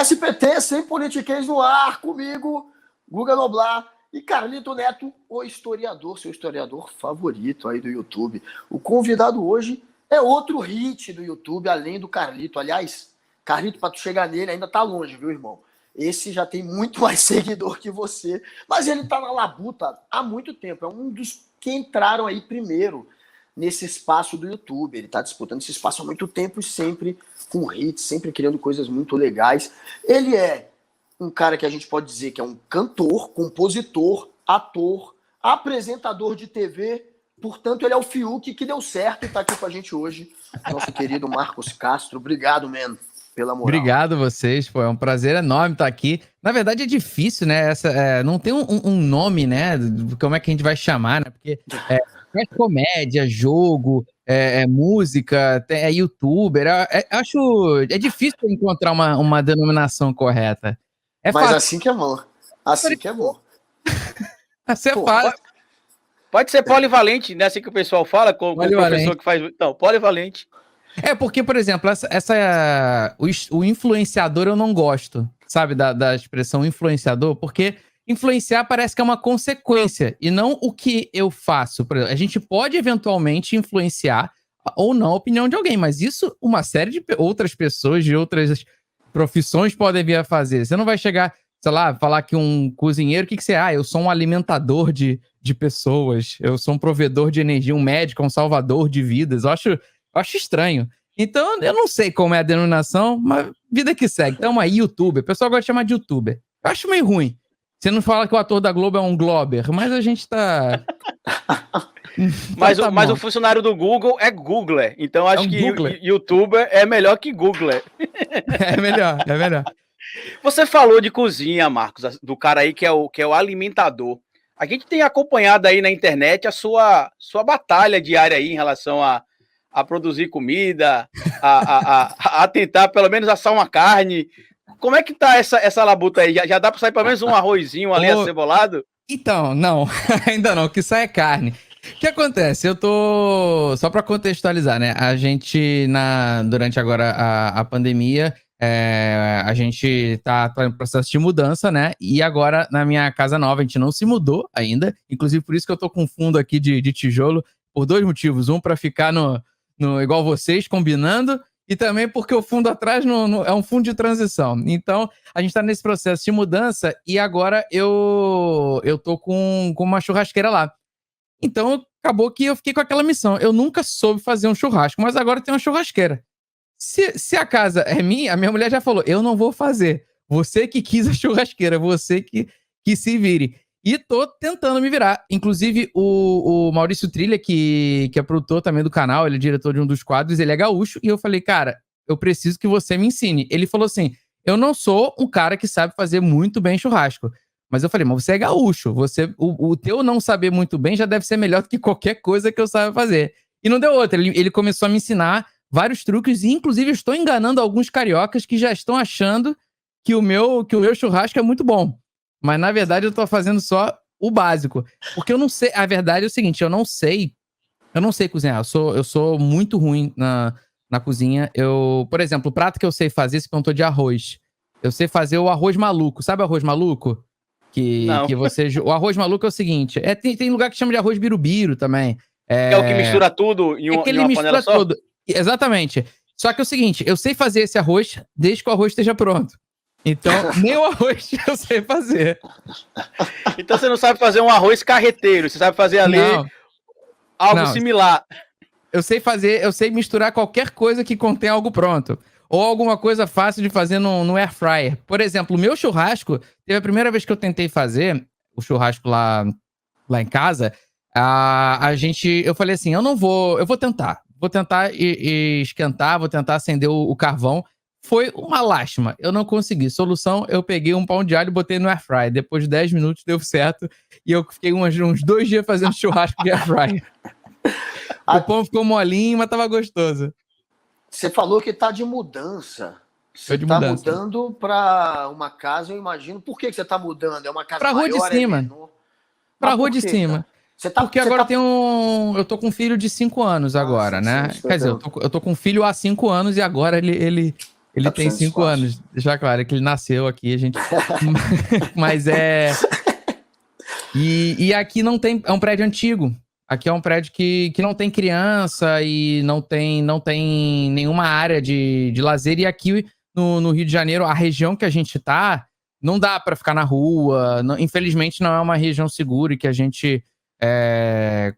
SPT, sem politiquês no ar, comigo, Guga Noblar e Carlito Neto, o historiador, seu historiador favorito aí do YouTube. O convidado hoje é outro hit do YouTube, além do Carlito. Aliás, Carlito, para tu chegar nele ainda tá longe, viu, irmão? Esse já tem muito mais seguidor que você, mas ele tá na labuta há muito tempo. É um dos que entraram aí primeiro nesse espaço do YouTube. Ele tá disputando esse espaço há muito tempo e sempre com hits, sempre criando coisas muito legais. Ele é um cara que a gente pode dizer que é um cantor, compositor, ator, apresentador de TV. Portanto, ele é o Fiuk que deu certo e tá aqui com a gente hoje. Nosso querido Marcos Castro. Obrigado, man, pela moral. Obrigado vocês, pô, é um prazer enorme estar aqui. Na verdade é difícil, né? Não tem um nome, né? Como é que a gente vai chamar, né? Porque é comédia, jogo, música, é youtuber. É difícil encontrar uma denominação correta. Mas fácil. Assim que é bom. Assim que é bom. Assim é fácil. Pode ser polivalente, né? Assim que o pessoal fala, com o professor que faz. Então, polivalente. Porque, por exemplo, o influenciador eu não gosto, sabe, da expressão influenciador, porque influenciar parece que é uma consequência e não o que eu faço. Por exemplo, a gente pode eventualmente influenciar ou não a opinião de alguém, mas isso uma série de outras pessoas de outras profissões podem vir a fazer. Você não vai chegar, sei lá, falar que um cozinheiro, o que você é? Eu sou um alimentador de pessoas, eu sou um provedor de energia, um médico, um salvador de vidas. Eu acho estranho. Então, eu não sei como é a denominação, mas vida que segue. Então, aí, youtuber. O pessoal gosta de chamar de youtuber. Eu acho meio ruim. Você não fala que o ator da Globo é um Glober, mas a gente tá... mas o funcionário do Google é Googler. Então, acho que youtuber é melhor que Googler. É melhor. Você falou de cozinha, Marcos, do cara aí que é o alimentador. A gente tem acompanhado aí na internet a sua batalha diária aí em relação a produzir comida, a tentar pelo menos assar uma carne. Como é que tá essa labuta aí? Já dá para sair pelo menos um arrozinho ali acebolado? Então, não, ainda não, o que sai é carne. O que acontece? Só para contextualizar, né? A gente, durante agora a pandemia, a gente tá em processo de mudança, né? E agora, na minha casa nova, a gente não se mudou ainda. Inclusive, por isso que eu tô com fundo aqui de tijolo, por dois motivos. Um, para ficar igual vocês, combinando, e também porque o fundo atrás é um fundo de transição. Então, a gente tá nesse processo de mudança e agora eu tô com uma churrasqueira lá. Então, acabou que eu fiquei com aquela missão. Eu nunca soube fazer um churrasco, mas agora tem uma churrasqueira. Se a casa é minha, a minha mulher já falou, eu não vou fazer. Você que quis a churrasqueira, você que se vire. E tô tentando me virar. Inclusive, o Maurício Trilha, que é produtor também do canal, ele é diretor de um dos quadros, ele é gaúcho, e eu falei, cara, eu preciso que você me ensine. Ele falou assim, eu não sou um cara que sabe fazer muito bem churrasco. Mas eu falei, mas você é gaúcho, o teu não saber muito bem já deve ser melhor do que qualquer coisa que eu saiba fazer. E não deu outra, ele começou a me ensinar vários truques, e inclusive estou enganando alguns cariocas que já estão achando que o meu churrasco é muito bom. Mas na verdade eu tô fazendo só o básico. Porque eu não sei, a verdade é o seguinte, eu não sei cozinhar, eu sou muito ruim na cozinha. Por exemplo, o prato que eu sei fazer, se perguntou de arroz, eu sei fazer o arroz maluco, sabe o arroz maluco? O arroz maluco é o seguinte, tem lugar que chama de arroz birubiru também. É o que mistura tudo em uma panela só? Tudo. Exatamente. Só que é o seguinte, eu sei fazer esse arroz desde que o arroz esteja pronto. Então, nem o arroz eu sei fazer. Então você não sabe fazer um arroz carreteiro, você sabe fazer ali algo similar. Eu sei misturar qualquer coisa que contém algo pronto. Ou alguma coisa fácil de fazer no air fryer. Por exemplo, o meu churrasco, teve a primeira vez que eu tentei fazer o churrasco lá em casa, eu falei assim, eu vou tentar. Vou tentar esquentar, vou tentar acender o carvão. Foi uma lástima, eu não consegui. Solução, eu peguei um pão de alho e botei no air fryer. Depois de 10 minutos deu certo e eu fiquei uns 2 dias fazendo churrasco de air fryer. O pão ficou molinho, mas tava gostoso. Você falou que tá de mudança. Você tá mudando para uma casa, eu imagino. Por que você tá mudando? É uma casa pra maior, rua de cima. Pra rua de cima. Porque agora eu tô com um filho de 5 anos agora, né? Quer dizer, eu tô com um filho há 5 anos e agora ele Ele tem 5 anos, já claro, é que ele nasceu aqui, a gente... Mas E aqui não tem... É um prédio antigo. Aqui é um prédio que não tem criança e não tem nenhuma área de lazer. E aqui no Rio de Janeiro, a região que a gente tá, não dá para ficar na rua. Não, infelizmente, não é uma região segura e que a gente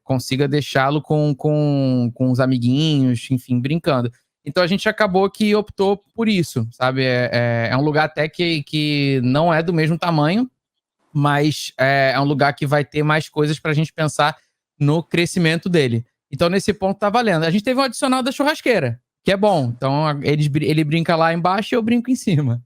consiga deixá-lo com os amiguinhos, enfim, brincando. Então a gente acabou que optou por isso, sabe? É um lugar até que não é do mesmo tamanho, mas é um lugar que vai ter mais coisas pra gente pensar no crescimento dele. Então, nesse ponto, tá valendo. A gente teve um adicional da churrasqueira, que é bom. Então, ele brinca lá embaixo e eu brinco em cima.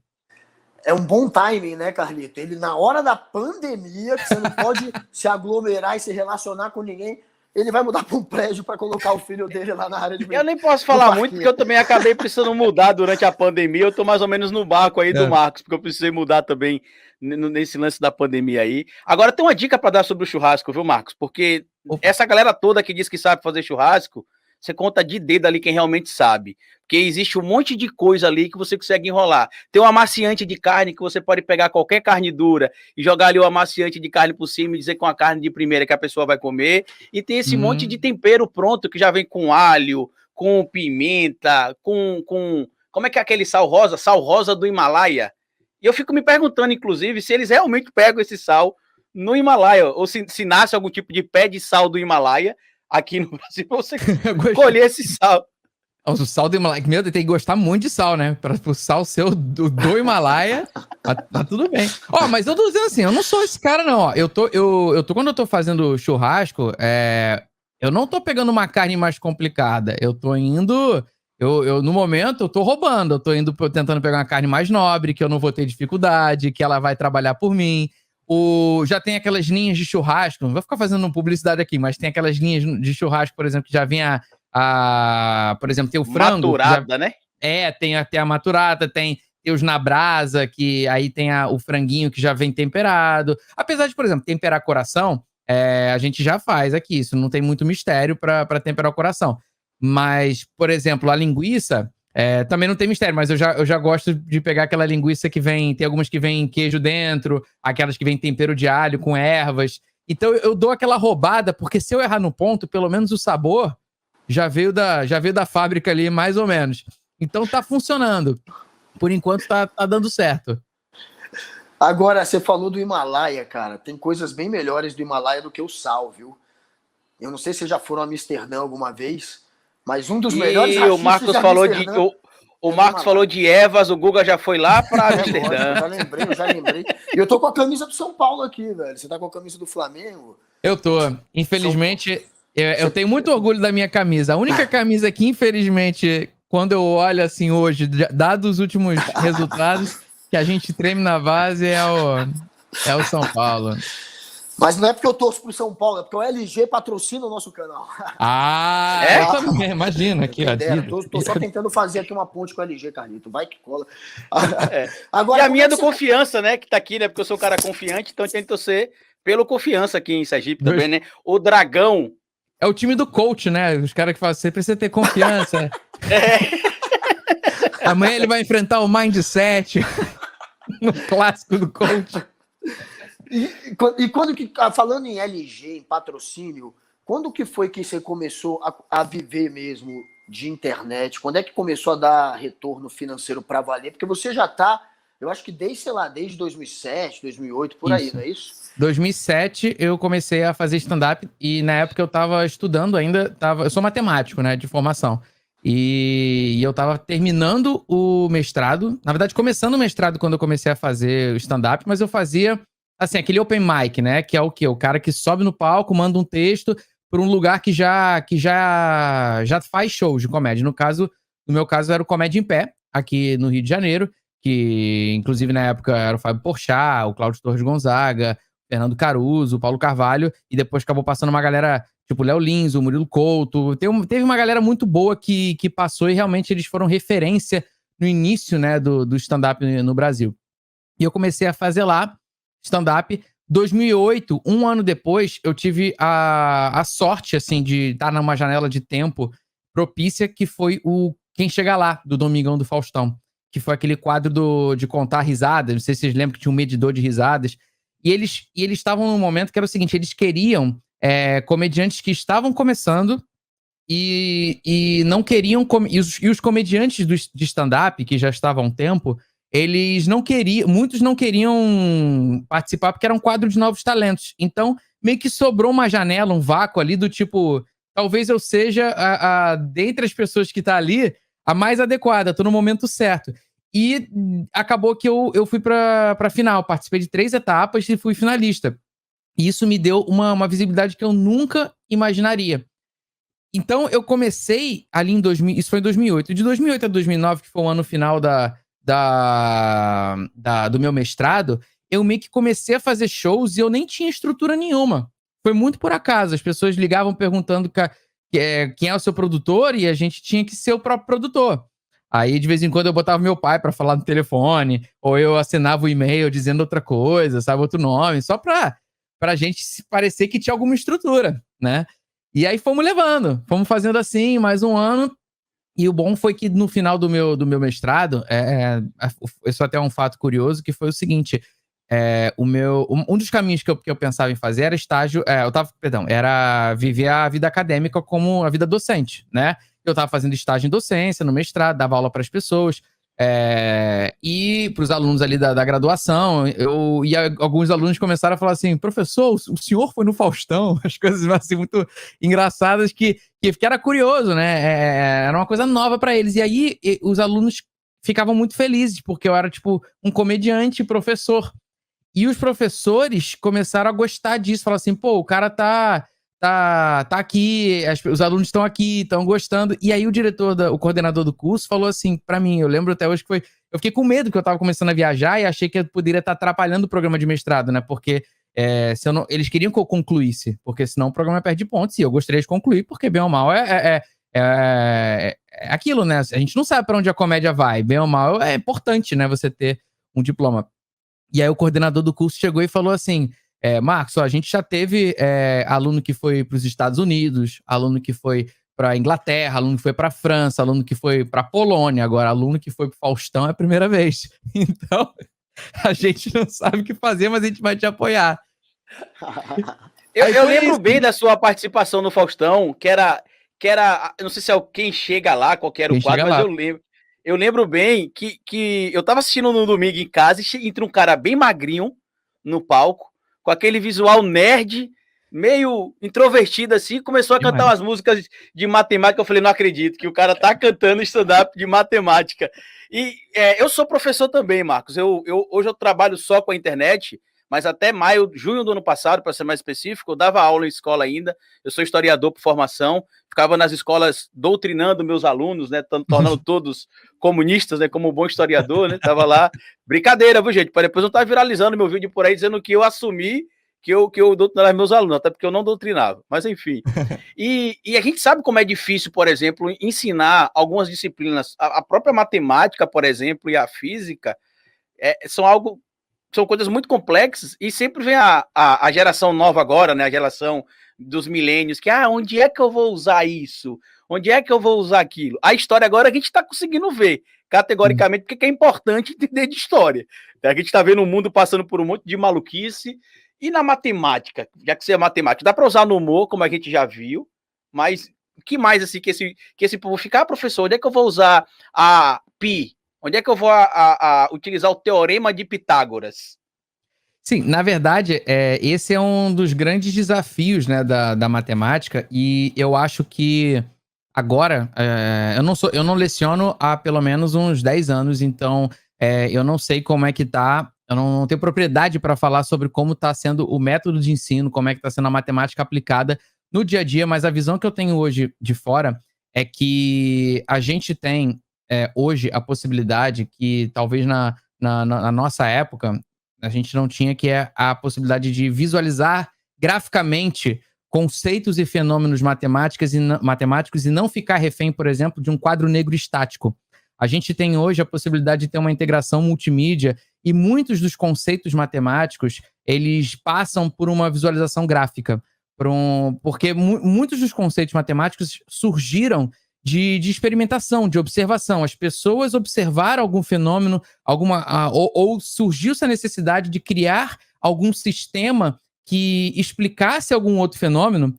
É um bom timing, né, Carlito? Ele, na hora da pandemia, que você não pode se aglomerar e se relacionar com ninguém, ele vai mudar para um prédio para colocar o filho dele lá na área de brincadeira. Eu nem posso falar muito, porque eu também acabei precisando mudar durante a pandemia. Eu tô mais ou menos no barco aí do Marcos, porque eu precisei mudar também nesse lance da pandemia aí. Agora, tem uma dica para dar sobre o churrasco, viu, Marcos? Porque essa galera toda que diz que sabe fazer churrasco, você conta de dedo ali quem realmente sabe. Porque existe um monte de coisa ali que você consegue enrolar. Tem um amaciante de carne que você pode pegar qualquer carne dura e jogar ali o amaciante de carne por cima e dizer que é uma carne de primeira que a pessoa vai comer. E tem esse monte de tempero pronto que já vem com alho, com pimenta, com como é que é aquele sal rosa? Sal rosa do Himalaia. E eu fico me perguntando, inclusive, se eles realmente pegam esse sal no Himalaia, ou se nasce algum tipo de pé de sal do Himalaia aqui no Brasil, pra você colher esse sal. O sal do Himalaia, meu Deus, tem que gostar muito de sal, né? Para o sal ser do Himalaia, tá tudo bem. Ó, mas eu tô dizendo assim, eu não sou esse cara, não. Ó. Quando eu tô fazendo churrasco, eu não tô pegando uma carne mais complicada. Eu tô indo... no momento, eu tô roubando. Eu tô indo tentando pegar uma carne mais nobre, que eu não vou ter dificuldade, que ela vai trabalhar por mim. Já tem aquelas linhas de churrasco, não vou ficar fazendo publicidade aqui, mas tem aquelas linhas de churrasco, por exemplo, que já vem por exemplo, tem o frango. Maturada, né? Tem a maturada, tem os na brasa, que aí tem o franguinho que já vem temperado. Apesar de, por exemplo, temperar coração, a gente já faz aqui, isso não tem muito mistério para temperar o coração. Mas, por exemplo, a linguiça... também não tem mistério, mas eu já gosto de pegar aquela linguiça que tem algumas que vem queijo dentro, aquelas que vem tempero de alho com ervas. Então eu dou aquela roubada, porque se eu errar no ponto, pelo menos o sabor já veio da fábrica ali, mais ou menos. Então tá funcionando. Por enquanto tá dando certo. Agora, você falou do Himalaia, cara. Tem coisas bem melhores do Himalaia do que o sal, viu? Eu não sei se já foram a Amsterdã alguma vez, mas um dos melhores o Marcos falou o Marcos falou de ervas, o Guga já foi lá para Amsterdã. Eu já lembrei. E eu tô com a camisa do São Paulo aqui, velho. Você tá com a camisa do Flamengo? Eu tô. Infelizmente, eu tenho muito orgulho da minha camisa. A única camisa que, infelizmente, quando eu olho assim hoje, dados os últimos resultados, que a gente treme na base é o São Paulo. Mas não é porque eu torço pro São Paulo, é porque o LG patrocina o nosso canal. Eu também, imagina aqui. Tô só tentando fazer aqui uma ponte com o LG, Carlito. Vai que cola. Agora, e a minha é do Confiança, né? Que tá aqui, né? Porque eu sou um cara confiante, então eu tenho que torcer pelo Confiança aqui em Sergipe também, né? O Dragão. É o time do coach, né? Os caras que falam, você precisa ter confiança. Amanhã ele vai enfrentar o Mindset no clássico do coach. E quando que, falando em LG, em patrocínio, quando que foi que você começou a viver mesmo de internet? Quando é que começou a dar retorno financeiro para valer? Porque você já tá, eu acho que desde 2007, 2008, por aí, não é isso? 2007 eu comecei a fazer stand-up e na época eu tava estudando ainda, eu sou matemático, né, de formação. E eu tava terminando o mestrado, na verdade começando o mestrado quando eu comecei a fazer o stand-up, mas eu fazia... Assim, aquele open mic, né? Que é o quê? O cara que sobe no palco, manda um texto para um lugar que já faz shows de comédia. No meu caso, era o Comédia em Pé, aqui no Rio de Janeiro, que inclusive na época era o Fábio Porchat, o Cláudio Torres Gonzaga, Fernando Caruso, o Paulo Carvalho, e depois acabou passando uma galera, tipo o Léo Lins, o Murilo Couto. Teve uma galera muito boa que passou e realmente eles foram referência no início, né, do stand-up no Brasil. E eu comecei a fazer lá stand-up. 2008, um ano depois, eu tive a sorte, assim, de estar numa janela de tempo propícia, que foi o Quem Chega Lá, do Domingão do Faustão. que foi aquele quadro de contar risadas, não sei se vocês lembram que tinha um medidor de risadas, e eles estavam num momento que era o seguinte, eles queriam comediantes que estavam começando e não queriam... E os comediantes de stand-up, que já estavam há um tempo, eles não queriam... Muitos não queriam participar porque era um quadro de novos talentos. Então, meio que sobrou uma janela, um vácuo ali do tipo... Talvez eu seja, dentre as pessoas que tá ali, a mais adequada. Tô no momento certo. E acabou que eu fui pra final. Participei de 3 etapas e fui finalista. E isso me deu uma visibilidade que eu nunca imaginaria. Então, eu comecei ali em 2000... Isso foi em 2008. De 2008 a 2009, que foi o ano final do meu mestrado, eu meio que comecei a fazer shows e eu nem tinha estrutura nenhuma. Foi muito por acaso. As pessoas ligavam perguntando quem é o seu produtor e a gente tinha que ser o próprio produtor. Aí, de vez em quando, eu botava meu pai pra falar no telefone, ou eu assinava o e-mail dizendo outra coisa, sabe, outro nome, só pra gente parecer que tinha alguma estrutura, né? E aí fomos levando, fomos fazendo assim, mais um ano. E o bom foi que no final do meu mestrado, isso até é um fato curioso, que foi o seguinte, um dos caminhos que eu pensava em fazer era estágio, era viver a vida acadêmica como a vida docente, né? Eu estava fazendo estágio em docência, no mestrado, dava aula para as pessoas, e para os alunos ali da graduação, alguns alunos começaram a falar assim, professor, o senhor foi no Faustão? As coisas assim, muito engraçadas que era curioso, né? Era uma coisa nova para eles. E aí os alunos ficavam muito felizes, porque eu era tipo um comediante professor. E os professores começaram a gostar disso, falaram assim, pô, o cara tá aqui, os alunos estão aqui, estão gostando. E aí o coordenador do curso falou assim pra mim, eu lembro até hoje que foi... Eu fiquei com medo que eu tava começando a viajar e achei que eu poderia estar atrapalhando o programa de mestrado, né? Porque eles queriam que eu concluísse, porque senão o programa perde pontos e eu gostaria de concluir, porque bem ou mal é aquilo, né? A gente não sabe pra onde a comédia vai. Bem ou mal é importante, né? Você ter um diploma. E aí o coordenador do curso chegou e falou assim... Marcos, a gente já teve aluno que foi para os Estados Unidos, aluno que foi para a Inglaterra, aluno que foi para a França, aluno que foi para a Polônia, agora aluno que foi para o Faustão é a primeira vez. Então, a gente não sabe o que fazer, mas a gente vai te apoiar. Eu lembro bem da sua participação no Faustão, que era eu não sei se é Quem Chega Lá, qual era o quadro, mas eu lembro. Eu lembro bem que eu tava assistindo no domingo em casa e entra um cara bem magrinho no palco, com aquele visual nerd, meio introvertido assim, começou a cantar umas músicas de matemática. Eu falei, não acredito que o cara tá cantando stand-up de matemática. E eu sou professor também, Marcos. Hoje eu trabalho só com a internet, mas até junho do ano passado, para ser mais específico, eu dava aula em escola ainda. Eu sou historiador por formação, ficava nas escolas doutrinando meus alunos, né, tornando todos comunistas, né, como um bom historiador, né, tava lá. Brincadeira, viu, gente? Para depois eu estar viralizando meu vídeo por aí, dizendo que eu assumi que eu doutrinava meus alunos, até porque eu não doutrinava, mas enfim. E a gente sabe como é difícil, por exemplo, ensinar algumas disciplinas, a própria matemática, por exemplo, e a física, são coisas muito complexas, e sempre vem a geração nova agora, né, a geração dos milênios, que, onde é que eu vou usar isso? Onde é que eu vou usar aquilo? A história agora a gente está conseguindo ver, categoricamente, porque é importante entender de história. A gente está vendo o mundo passando por um monte de maluquice, e na matemática, já que você é matemática, dá para usar no humor, como a gente já viu, mas o que mais, assim, que esse povo ficar, professor, onde é que eu vou usar a pi? Onde é que eu vou utilizar o teorema de Pitágoras? Sim, na verdade, esse é um dos grandes desafios, né, da matemática, e eu acho que agora, eu não leciono há pelo menos uns 10 anos, então eu não sei como é que tá, eu não tenho propriedade para falar sobre como está sendo o método de ensino, como é que está sendo a matemática aplicada no dia a dia, mas a visão que eu tenho hoje de fora é que a gente tem hoje a possibilidade que talvez na nossa época a gente não tinha, que é a possibilidade de visualizar graficamente conceitos e fenômenos matemáticos e não ficar refém, por exemplo, de um quadro negro estático. A gente tem hoje a possibilidade de ter uma integração multimídia e muitos dos conceitos matemáticos, eles passam por uma visualização gráfica. Porque muitos dos conceitos matemáticos surgiram de experimentação, de observação. As pessoas observaram algum fenômeno, ou surgiu essa necessidade de criar algum sistema que explicasse algum outro fenômeno.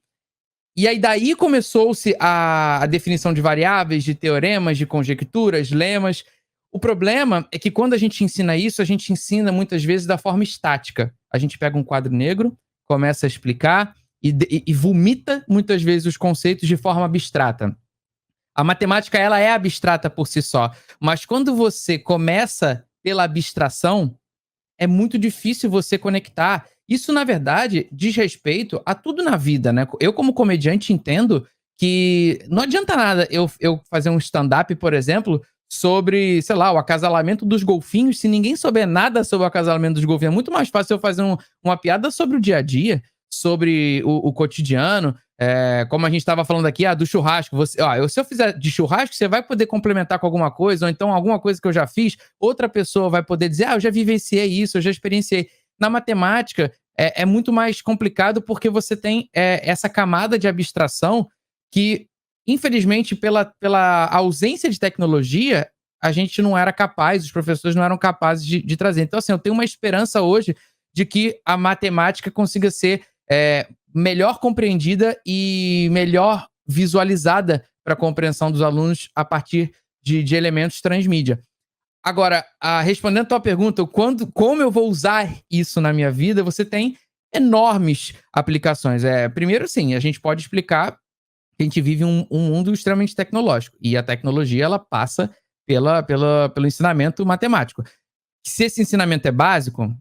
E aí daí começou-se a definição de variáveis, de teoremas, de conjecturas, lemas. O problema é que quando a gente ensina isso, a gente ensina muitas vezes da forma estática. A gente pega um quadro negro, começa a explicar e vomita muitas vezes os conceitos de forma abstrata. A matemática, ela é abstrata por si só, mas quando você começa pela abstração, é muito difícil você conectar. Isso, na verdade, diz respeito a tudo na vida, né? Eu, como comediante, entendo que não adianta nada eu fazer um stand-up, por exemplo, sobre, sei lá, o acasalamento dos golfinhos, se ninguém souber nada sobre o acasalamento dos golfinhos. É muito mais fácil eu fazer uma piada sobre o dia a dia, sobre o cotidiano, como a gente estava falando aqui, do churrasco. Se eu fizer de churrasco, você vai poder complementar com alguma coisa, ou então alguma coisa que eu já fiz, outra pessoa vai poder dizer, eu já vivenciei isso, eu já experienciei. Na matemática, é muito mais complicado porque você tem essa camada de abstração que, infelizmente, pela ausência de tecnologia, a gente não era capaz, os professores não eram capazes de trazer. Então, assim, eu tenho uma esperança hoje de que a matemática consiga ser melhor compreendida e melhor visualizada para a compreensão dos alunos a partir de elementos transmídia. Agora, respondendo a tua pergunta, como eu vou usar isso na minha vida, você tem enormes aplicações. Primeiro, sim, a gente pode explicar que a gente vive um mundo extremamente tecnológico, e a tecnologia, ela passa pelo ensinamento matemático. Se esse ensinamento é básico,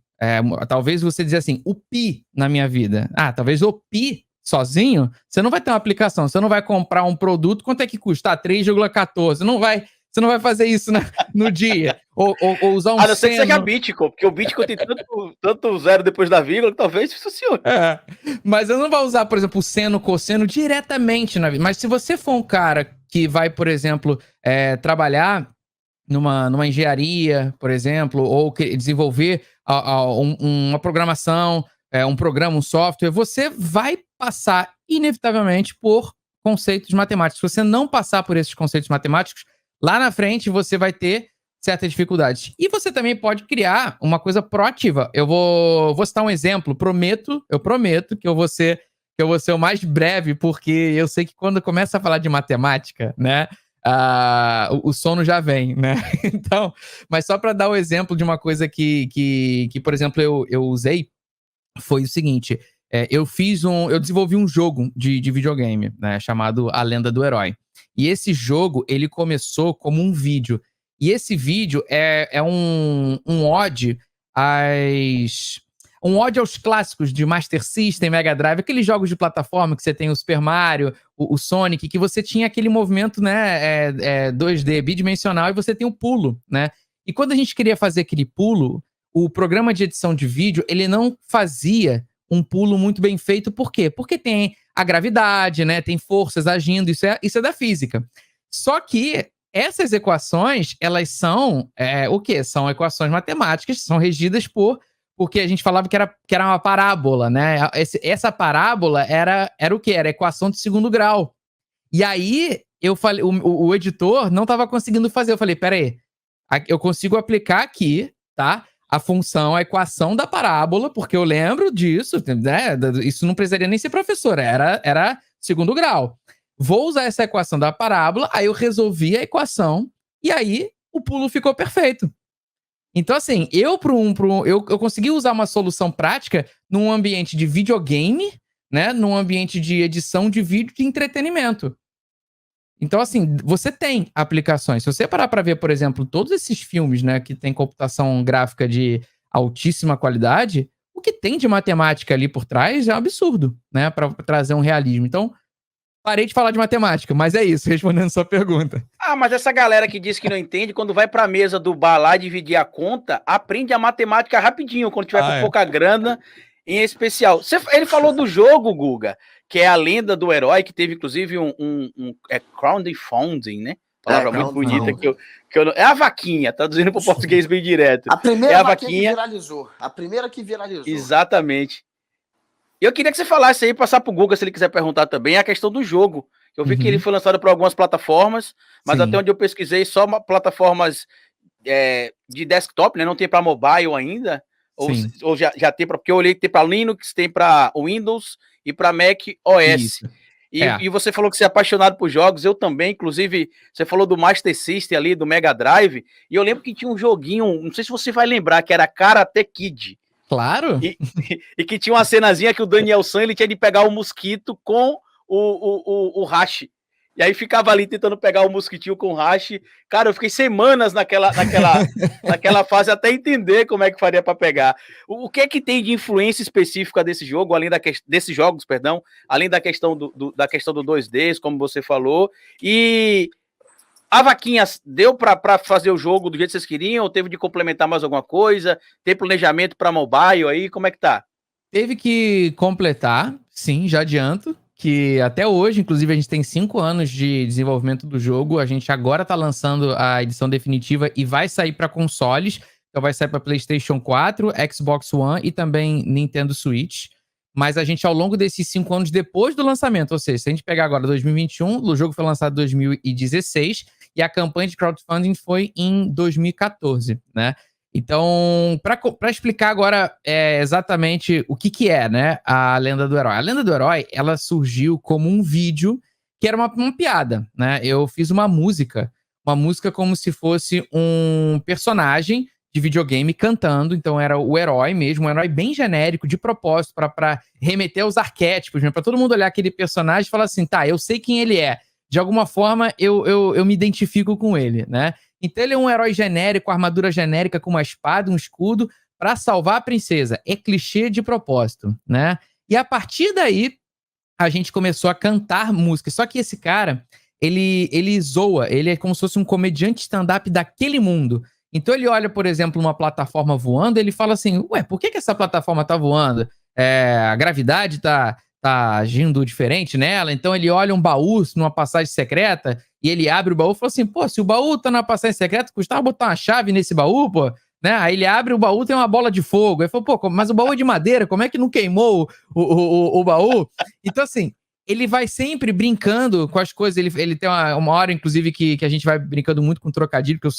talvez você dizer assim, o pi na minha vida. Talvez o pi sozinho, você não vai ter uma aplicação, você não vai comprar um produto, quanto é que custa? 3,14. Você não vai fazer isso no dia. Ou usar um a não ser que seja Bitcoin, porque o Bitcoin tem tanto zero depois da vírgula que talvez funcione. Mas eu não vou usar, por exemplo, o seno, cosseno diretamente na vida. Mas se você for um cara que vai, por exemplo, trabalhar numa engenharia, por exemplo, ou desenvolver uma programação, um programa, um software, você vai passar inevitavelmente por conceitos matemáticos. Se você não passar por esses conceitos matemáticos, lá na frente você vai ter certas dificuldades. E você também pode criar uma coisa proativa. Eu vou citar um exemplo. Eu prometo que eu vou ser o mais breve, porque eu sei que quando começa a falar de matemática, né, o sono já vem, né? Então, mas só para dar o exemplo de uma coisa que por exemplo, eu usei, foi o seguinte. Eu desenvolvi um jogo de videogame, né, chamado A Lenda do Herói. E esse jogo, ele começou como um vídeo. E esse vídeo é um ode aos clássicos de Master System, Mega Drive, aqueles jogos de plataforma que você tem o Super Mario, o Sonic, que você tinha aquele movimento, né, 2D bidimensional, e você tem o pulo, né? E quando a gente queria fazer aquele pulo, o programa de edição de vídeo, ele não fazia um pulo muito bem feito. Por quê? Porque tem a gravidade, né? Tem forças agindo, isso é da física. Só que essas equações, elas são o quê? São equações matemáticas, são regidas porque a gente falava que era uma parábola, né? Essa parábola era o quê? Era a equação de segundo grau. E aí, eu falei, o editor não estava conseguindo fazer. Eu falei, peraí, eu consigo aplicar aqui, tá? A equação da parábola, porque eu lembro disso, né? Isso não precisaria nem ser professor, era segundo grau. Vou usar essa equação da parábola, aí eu resolvi a equação, e aí o pulo ficou perfeito. Então, assim, eu consegui usar uma solução prática num ambiente de videogame, né? Num ambiente de edição de vídeo de entretenimento. Então, assim, você tem aplicações. Se você parar para ver, por exemplo, todos esses filmes, né, que tem computação gráfica de altíssima qualidade, o que tem de matemática ali por trás é um absurdo, né, para trazer um realismo. Então, parei de falar de matemática, mas é isso, respondendo a sua pergunta. Mas essa galera que diz que não entende, quando vai para a mesa do bar lá dividir a conta, aprende a matemática rapidinho, quando tiver com pouca grana, em especial. Ele falou do jogo, Guga, que é A Lenda do Herói, que teve inclusive crowdfunding, né? Palavra muito bonita que eu é a vaquinha, traduzindo para o português bem direto. A primeira vaquinha que viralizou. A primeira que viralizou. Exatamente. Eu queria que você falasse aí, passar pro Guga, se ele quiser perguntar também, a questão do jogo, Eu vi que ele foi lançado para algumas plataformas, mas Sim. até onde eu pesquisei, só plataformas de desktop, né? Não tem para mobile ainda. Ou já tem porque eu olhei que tem para Linux, tem para Windows e para Mac OS. Isso. E você falou que você é apaixonado por jogos, eu também, inclusive, você falou do Master System ali, do Mega Drive, e eu lembro que tinha um joguinho, não sei se você vai lembrar, que era Karate Kid. Claro. E que tinha uma cenazinha que o Daniel San, ele tinha de pegar o mosquito com o hashi. E aí ficava ali tentando pegar o mosquitinho com o hashi. Cara, eu fiquei semanas naquela fase até entender como é que faria para pegar. O que é que tem de influência específica desse jogo, desses jogos, perdão, além da questão da questão do 2D, como você falou. E a vaquinha deu para fazer o jogo do jeito que vocês queriam? Ou teve de complementar mais alguma coisa? Tem planejamento para mobile aí? Como é que tá? Teve que completar, sim, já adianto, que até hoje, inclusive, a gente tem 5 anos de desenvolvimento do jogo. A gente agora tá lançando a edição definitiva e vai sair para consoles. Então vai sair para PlayStation 4, Xbox One e também Nintendo Switch. Mas a gente, ao longo desses 5 anos depois do lançamento, ou seja, se a gente pegar agora 2021, o jogo foi lançado em 2016 e a campanha de crowdfunding foi em 2014, né? Então, para explicar agora exatamente o que é, né, a Lenda do Herói. A Lenda do Herói, ela surgiu como um vídeo que era uma piada, né? Eu fiz uma música como se fosse um personagem de videogame cantando, então era o herói mesmo, um herói bem genérico, de propósito, para remeter aos arquétipos, né? Para todo mundo olhar aquele personagem e falar assim, tá, eu sei quem ele é, de alguma forma eu me identifico com ele, né? Então ele é um herói genérico, armadura genérica com uma espada, um escudo, para salvar a princesa. É clichê de propósito, né? E a partir daí, a gente começou a cantar música. Só que esse cara, ele zoa, ele é como se fosse um comediante stand-up daquele mundo. Então ele olha, por exemplo, uma plataforma voando, ele fala assim, ué, por que essa plataforma tá voando? A gravidade tá agindo diferente nela? Então ele olha um baú numa passagem secreta e ele abre o baú e fala assim, pô, se o baú tá na passagem secreta, custava botar uma chave nesse baú, pô? Né? Aí ele abre o baú, tem uma bola de fogo. Aí falou, pô, mas o baú é de madeira, como é que não queimou o baú? Então, assim, ele vai sempre brincando com as coisas. Ele tem uma hora, inclusive, que a gente vai brincando muito com trocadilho, porque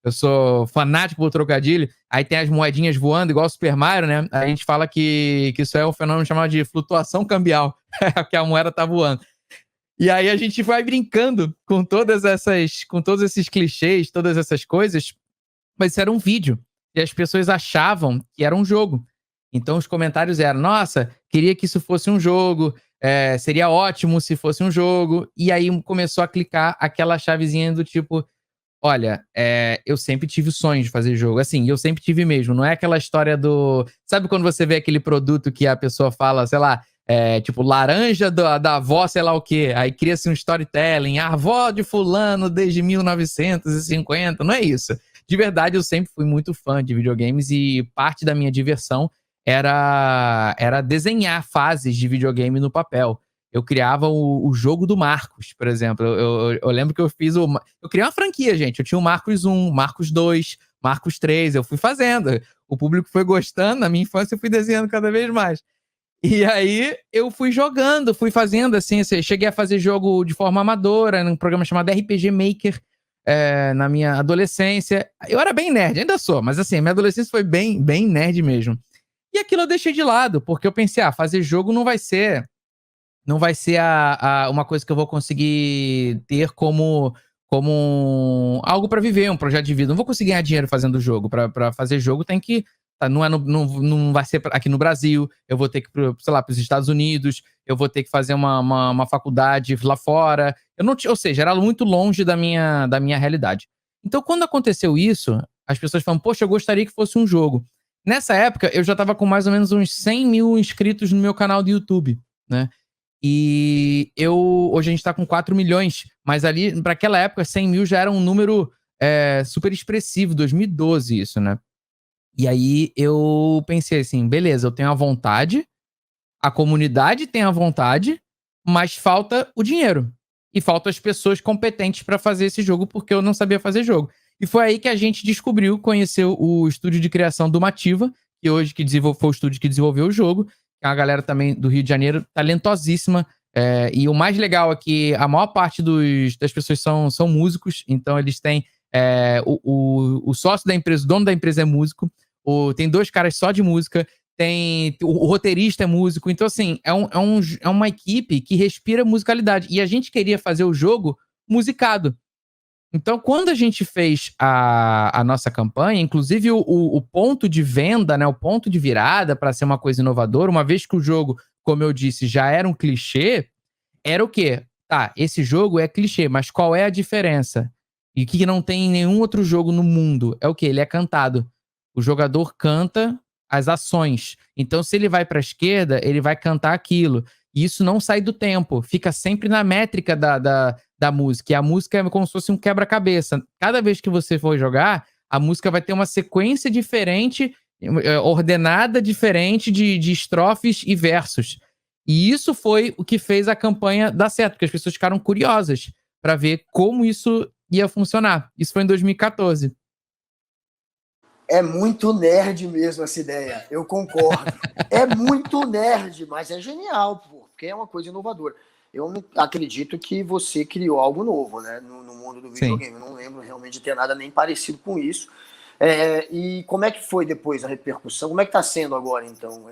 eu sou fanático por trocadilho. Aí tem as moedinhas voando, igual o Super Mario, né? A gente fala que isso é um fenômeno chamado de flutuação cambial, que a moeda tá voando. E aí a gente vai brincando com todos esses clichês, todas essas coisas, mas isso era um vídeo. E as pessoas achavam que era um jogo. Então os comentários eram, nossa, queria que isso fosse um jogo, seria ótimo se fosse um jogo. E aí começou a clicar aquela chavezinha do tipo, olha, eu sempre tive o sonho de fazer jogo. Assim, eu sempre tive mesmo. Não é aquela história do... Sabe quando você vê aquele produto que a pessoa fala, sei lá, tipo, laranja da avó, sei lá o quê. Aí cria-se um storytelling. A avó de fulano desde 1950. Não é isso. De verdade, eu sempre fui muito fã de videogames e parte da minha diversão era desenhar fases de videogame no papel. Eu criava o jogo do Marcos, por exemplo. Eu lembro que eu criei uma franquia, gente. Eu tinha o Marcos 1, Marcos 2, Marcos 3. Eu fui fazendo. O público foi gostando. Na minha infância, eu fui desenhando cada vez mais. E aí, eu fui jogando, fui fazendo, assim. Cheguei a fazer jogo de forma amadora, num programa chamado RPG Maker, na minha adolescência. Eu era bem nerd, ainda sou. Mas, assim, minha adolescência foi bem, bem nerd mesmo. E aquilo eu deixei de lado, porque eu pensei, fazer jogo não vai ser uma coisa que eu vou conseguir ter como algo para viver, um projeto de vida. Não vou conseguir ganhar dinheiro fazendo jogo. Para fazer jogo tem que... Não vai ser aqui no Brasil, eu vou ter que ir, sei lá, para os Estados Unidos, eu vou ter que fazer uma faculdade lá fora. Ou seja, era muito longe da minha realidade. Então, quando aconteceu isso, as pessoas falam, poxa, eu gostaria que fosse um jogo. Nessa época, eu já estava com mais ou menos uns 100 mil inscritos no meu canal do YouTube, né? E hoje a gente tá com 4 milhões, mas ali, para aquela época, 100 mil já era um número super expressivo, 2012 isso, né? E aí eu pensei assim, beleza, eu tenho a vontade, a comunidade tem a vontade, mas falta o dinheiro. E faltam as pessoas competentes para fazer esse jogo, porque eu não sabia fazer jogo. E foi aí que a gente conheceu o estúdio de criação do Mativa, que hoje foi o estúdio que desenvolveu o jogo. É uma galera também do Rio de Janeiro, talentosíssima, E o mais legal é que a maior parte das pessoas são músicos, então eles têm o sócio da empresa, o dono da empresa é músico, tem 2 caras só de música, o roteirista é músico, então assim, é uma equipe que respira musicalidade, e a gente queria fazer o jogo musicado. Então, quando a gente fez a nossa campanha, inclusive o ponto de venda, né, o ponto de virada para ser uma coisa inovadora, uma vez que o jogo, como eu disse, já era um clichê, era o quê? Tá, esse jogo é clichê, mas qual é a diferença? E que não tem em nenhum outro jogo no mundo? É o quê? Ele é cantado. O jogador canta as ações. Então, se ele vai para a esquerda, ele vai cantar aquilo. E isso não sai do tempo. Fica sempre na métrica da música. E a música é como se fosse um quebra-cabeça. Cada vez que você for jogar, a música vai ter uma sequência diferente, ordenada diferente de estrofes e versos. E isso foi o que fez a campanha dar certo, porque as pessoas ficaram curiosas para ver como isso ia funcionar. Isso foi em 2014. É muito nerd mesmo essa ideia, eu concordo. É muito nerd, mas é genial, porque é uma coisa inovadora. Eu não acredito que você criou algo novo, né, no mundo do videogame. Sim. Eu não lembro realmente de ter nada nem parecido com isso. E como é que foi depois a repercussão? Como é que está sendo agora, então?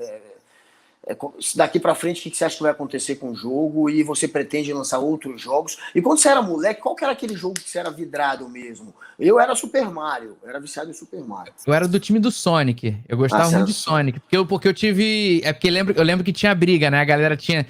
Daqui para frente, o que você acha que vai acontecer com o jogo? E você pretende lançar outros jogos? E quando você era moleque, qual que era aquele jogo que você era vidrado mesmo? Eu era Super Mario, eu era viciado em Super Mario. Eu era do time do Sonic, eu gostava muito de Sonic. Porque eu tive... porque eu lembro que tinha briga, né? A galera tinha...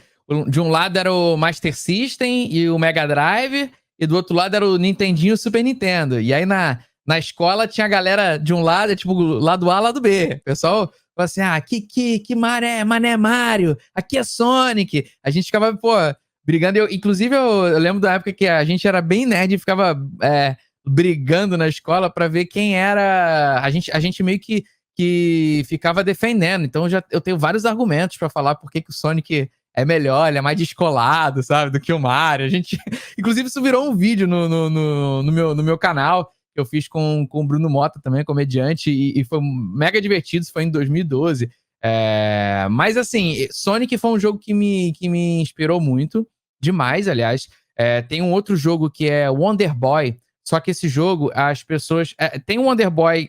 De um lado era o Master System e o Mega Drive, e do outro lado era o Nintendinho e o Super Nintendo. E aí na escola tinha a galera de um lado, tipo, lado A, lado B. O pessoal... Falei assim, que Mané Mario, aqui é Sonic. A gente ficava, brigando. Inclusive, eu lembro da época que a gente era bem nerd e ficava brigando na escola pra ver quem era... A gente meio que ficava defendendo. Então, eu tenho vários argumentos pra falar por que o Sonic é melhor, ele é mais descolado, sabe, do que o Mario. Inclusive, isso virou um vídeo no meu canal. Eu fiz com o Bruno Mota também, comediante, e foi mega divertido, isso foi em 2012. Mas assim, Sonic foi um jogo que me inspirou muito, demais, aliás. Tem um outro jogo que é Wonder Boy, só que esse jogo, as pessoas... tem um Wonder Boy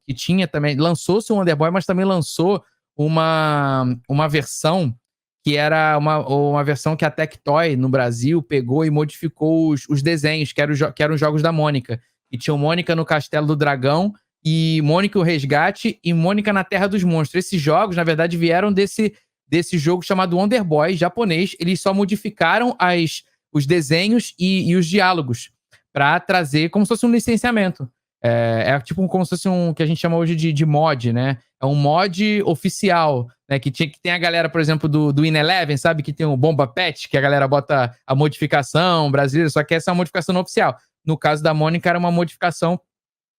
que tinha também, lançou-se um Wonder Boy, mas também lançou uma versão que era uma versão que a Tectoy, no Brasil, pegou e modificou os desenhos, que eram os jogos da Mônica. E tinha Mônica no Castelo do Dragão, e Mônica o Resgate, e Mônica na Terra dos Monstros. Esses jogos, na verdade, vieram desse jogo chamado Wonder Boy, japonês. Eles só modificaram os desenhos e os diálogos para trazer como se fosse um licenciamento. Tipo como se fosse um que a gente chama hoje de mod, né? É um mod oficial, né? Que tem a galera, por exemplo, do In Eleven, sabe? Que tem o Bomba Pet, que a galera bota a modificação brasileira, só que essa é uma modificação não oficial. No caso da Mônica, era uma modificação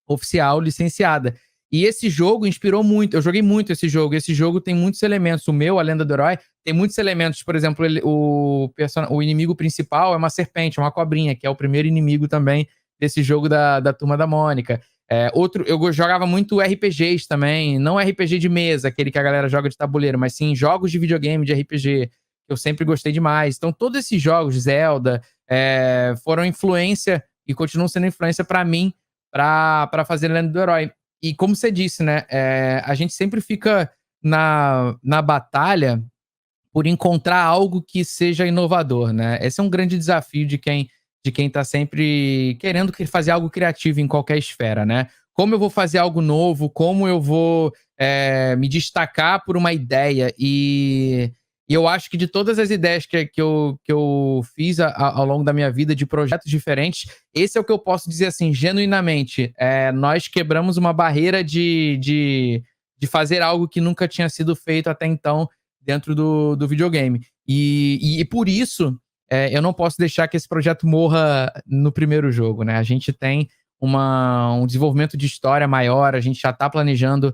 oficial, licenciada. E esse jogo inspirou muito. Eu joguei muito esse jogo. Esse jogo tem muitos elementos. O meu, A Lenda do Herói, tem muitos elementos. Por exemplo, o inimigo principal é uma serpente, uma cobrinha, que é o primeiro inimigo também desse jogo da Turma da Mônica. Eu jogava muito RPGs também, não RPG de mesa, aquele que a galera joga de tabuleiro, mas sim jogos de videogame, de RPG, que eu sempre gostei demais. Então, todos esses jogos, Zelda, foram influência e continuam sendo influência para mim, para fazer Lenda do Herói. E como você disse, né, a gente sempre fica na batalha por encontrar algo que seja inovador, né? Esse é um grande desafio de quem está sempre querendo fazer algo criativo em qualquer esfera, né? Como eu vou fazer algo novo, como eu vou me destacar por uma ideia. E eu acho que de todas as ideias que eu fiz ao longo da minha vida, de projetos diferentes, esse é o que eu posso dizer assim, genuinamente. Nós quebramos uma barreira de fazer algo que nunca tinha sido feito até então dentro do videogame. E por isso... eu não posso deixar que esse projeto morra no primeiro jogo, né? A gente tem um desenvolvimento de história maior, a gente já está planejando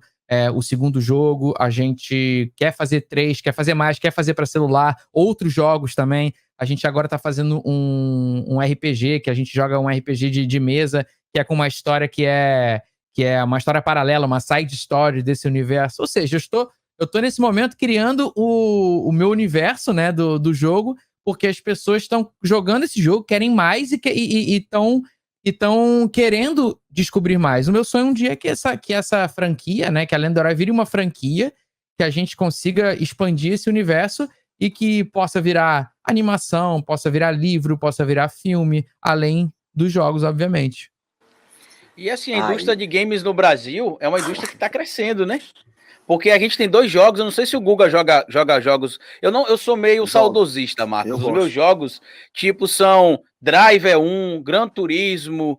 o segundo jogo, a gente quer fazer 3, quer fazer mais, quer fazer para celular, outros jogos também. A gente agora está fazendo um RPG, que a gente joga um RPG de mesa, que é com uma história que é uma história paralela, uma side story desse universo. Ou seja, eu estou Eu tô nesse momento criando o meu universo, né, do jogo, porque as pessoas estão jogando esse jogo, querem mais e estão querendo descobrir mais. O meu sonho um dia é que essa franquia, né, que a Lenda do Herói vire uma franquia, que a gente consiga expandir esse universo e que possa virar animação, possa virar livro, possa virar filme, além dos jogos, obviamente. E assim, a indústria de games no Brasil é uma indústria que está crescendo, né? Porque a gente tem 2 jogos, eu não sei se o Guga joga jogos. Eu sou meio saudosista, Marcos. Os meus jogos, tipo, são Driver 1, Gran Turismo,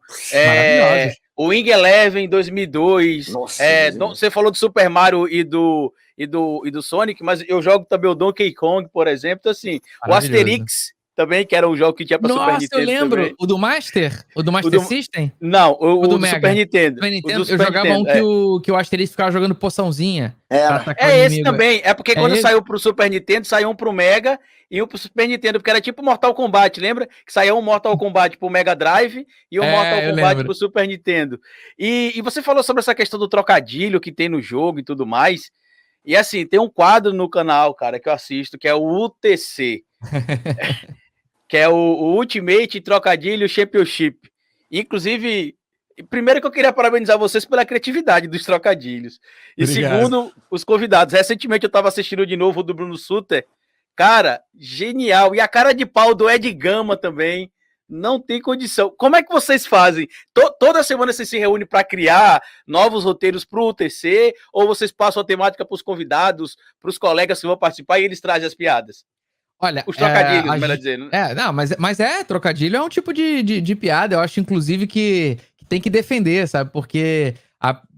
o Wing Eleven 2002. Nossa, você falou do Super Mario e do Sonic, mas eu jogo também o Donkey Kong, por exemplo. Então, assim, o Asterix também, que era um jogo que tinha pra Super Nintendo. Nossa, eu lembro. Também. O do Master? O do Master System? Não, o do Super Nintendo. Eu jogava Nintendo, que o Asterix ficava jogando poçãozinha. É esse também. É porque quando saiu pro Super Nintendo, saiu um pro Mega e um pro Super Nintendo, porque era tipo Mortal Kombat, lembra? Que saía um Mortal Kombat pro Mega Drive e um Mortal Kombat pro Super Nintendo. E você falou sobre essa questão do trocadilho que tem no jogo e tudo mais. E assim, tem um quadro no canal, cara, que eu assisto, que é o UTC. Que é o Ultimate Trocadilho Championship. Inclusive, primeiro que eu queria parabenizar vocês pela criatividade dos trocadilhos. E segundo, os convidados. Recentemente eu estava assistindo de novo o do Bruno Sutter. Cara, genial. E a cara de pau do Ed Gama também. Não tem condição. Como é que vocês fazem? Toda semana vocês se reúnem para criar novos roteiros para o UTC? Ou vocês passam a temática para os convidados, para os colegas que vão participar e eles trazem as piadas? Olha, os trocadilhos, melhor dizendo. Mas trocadilho é um tipo de piada. Eu acho, inclusive, que tem que defender, sabe? Porque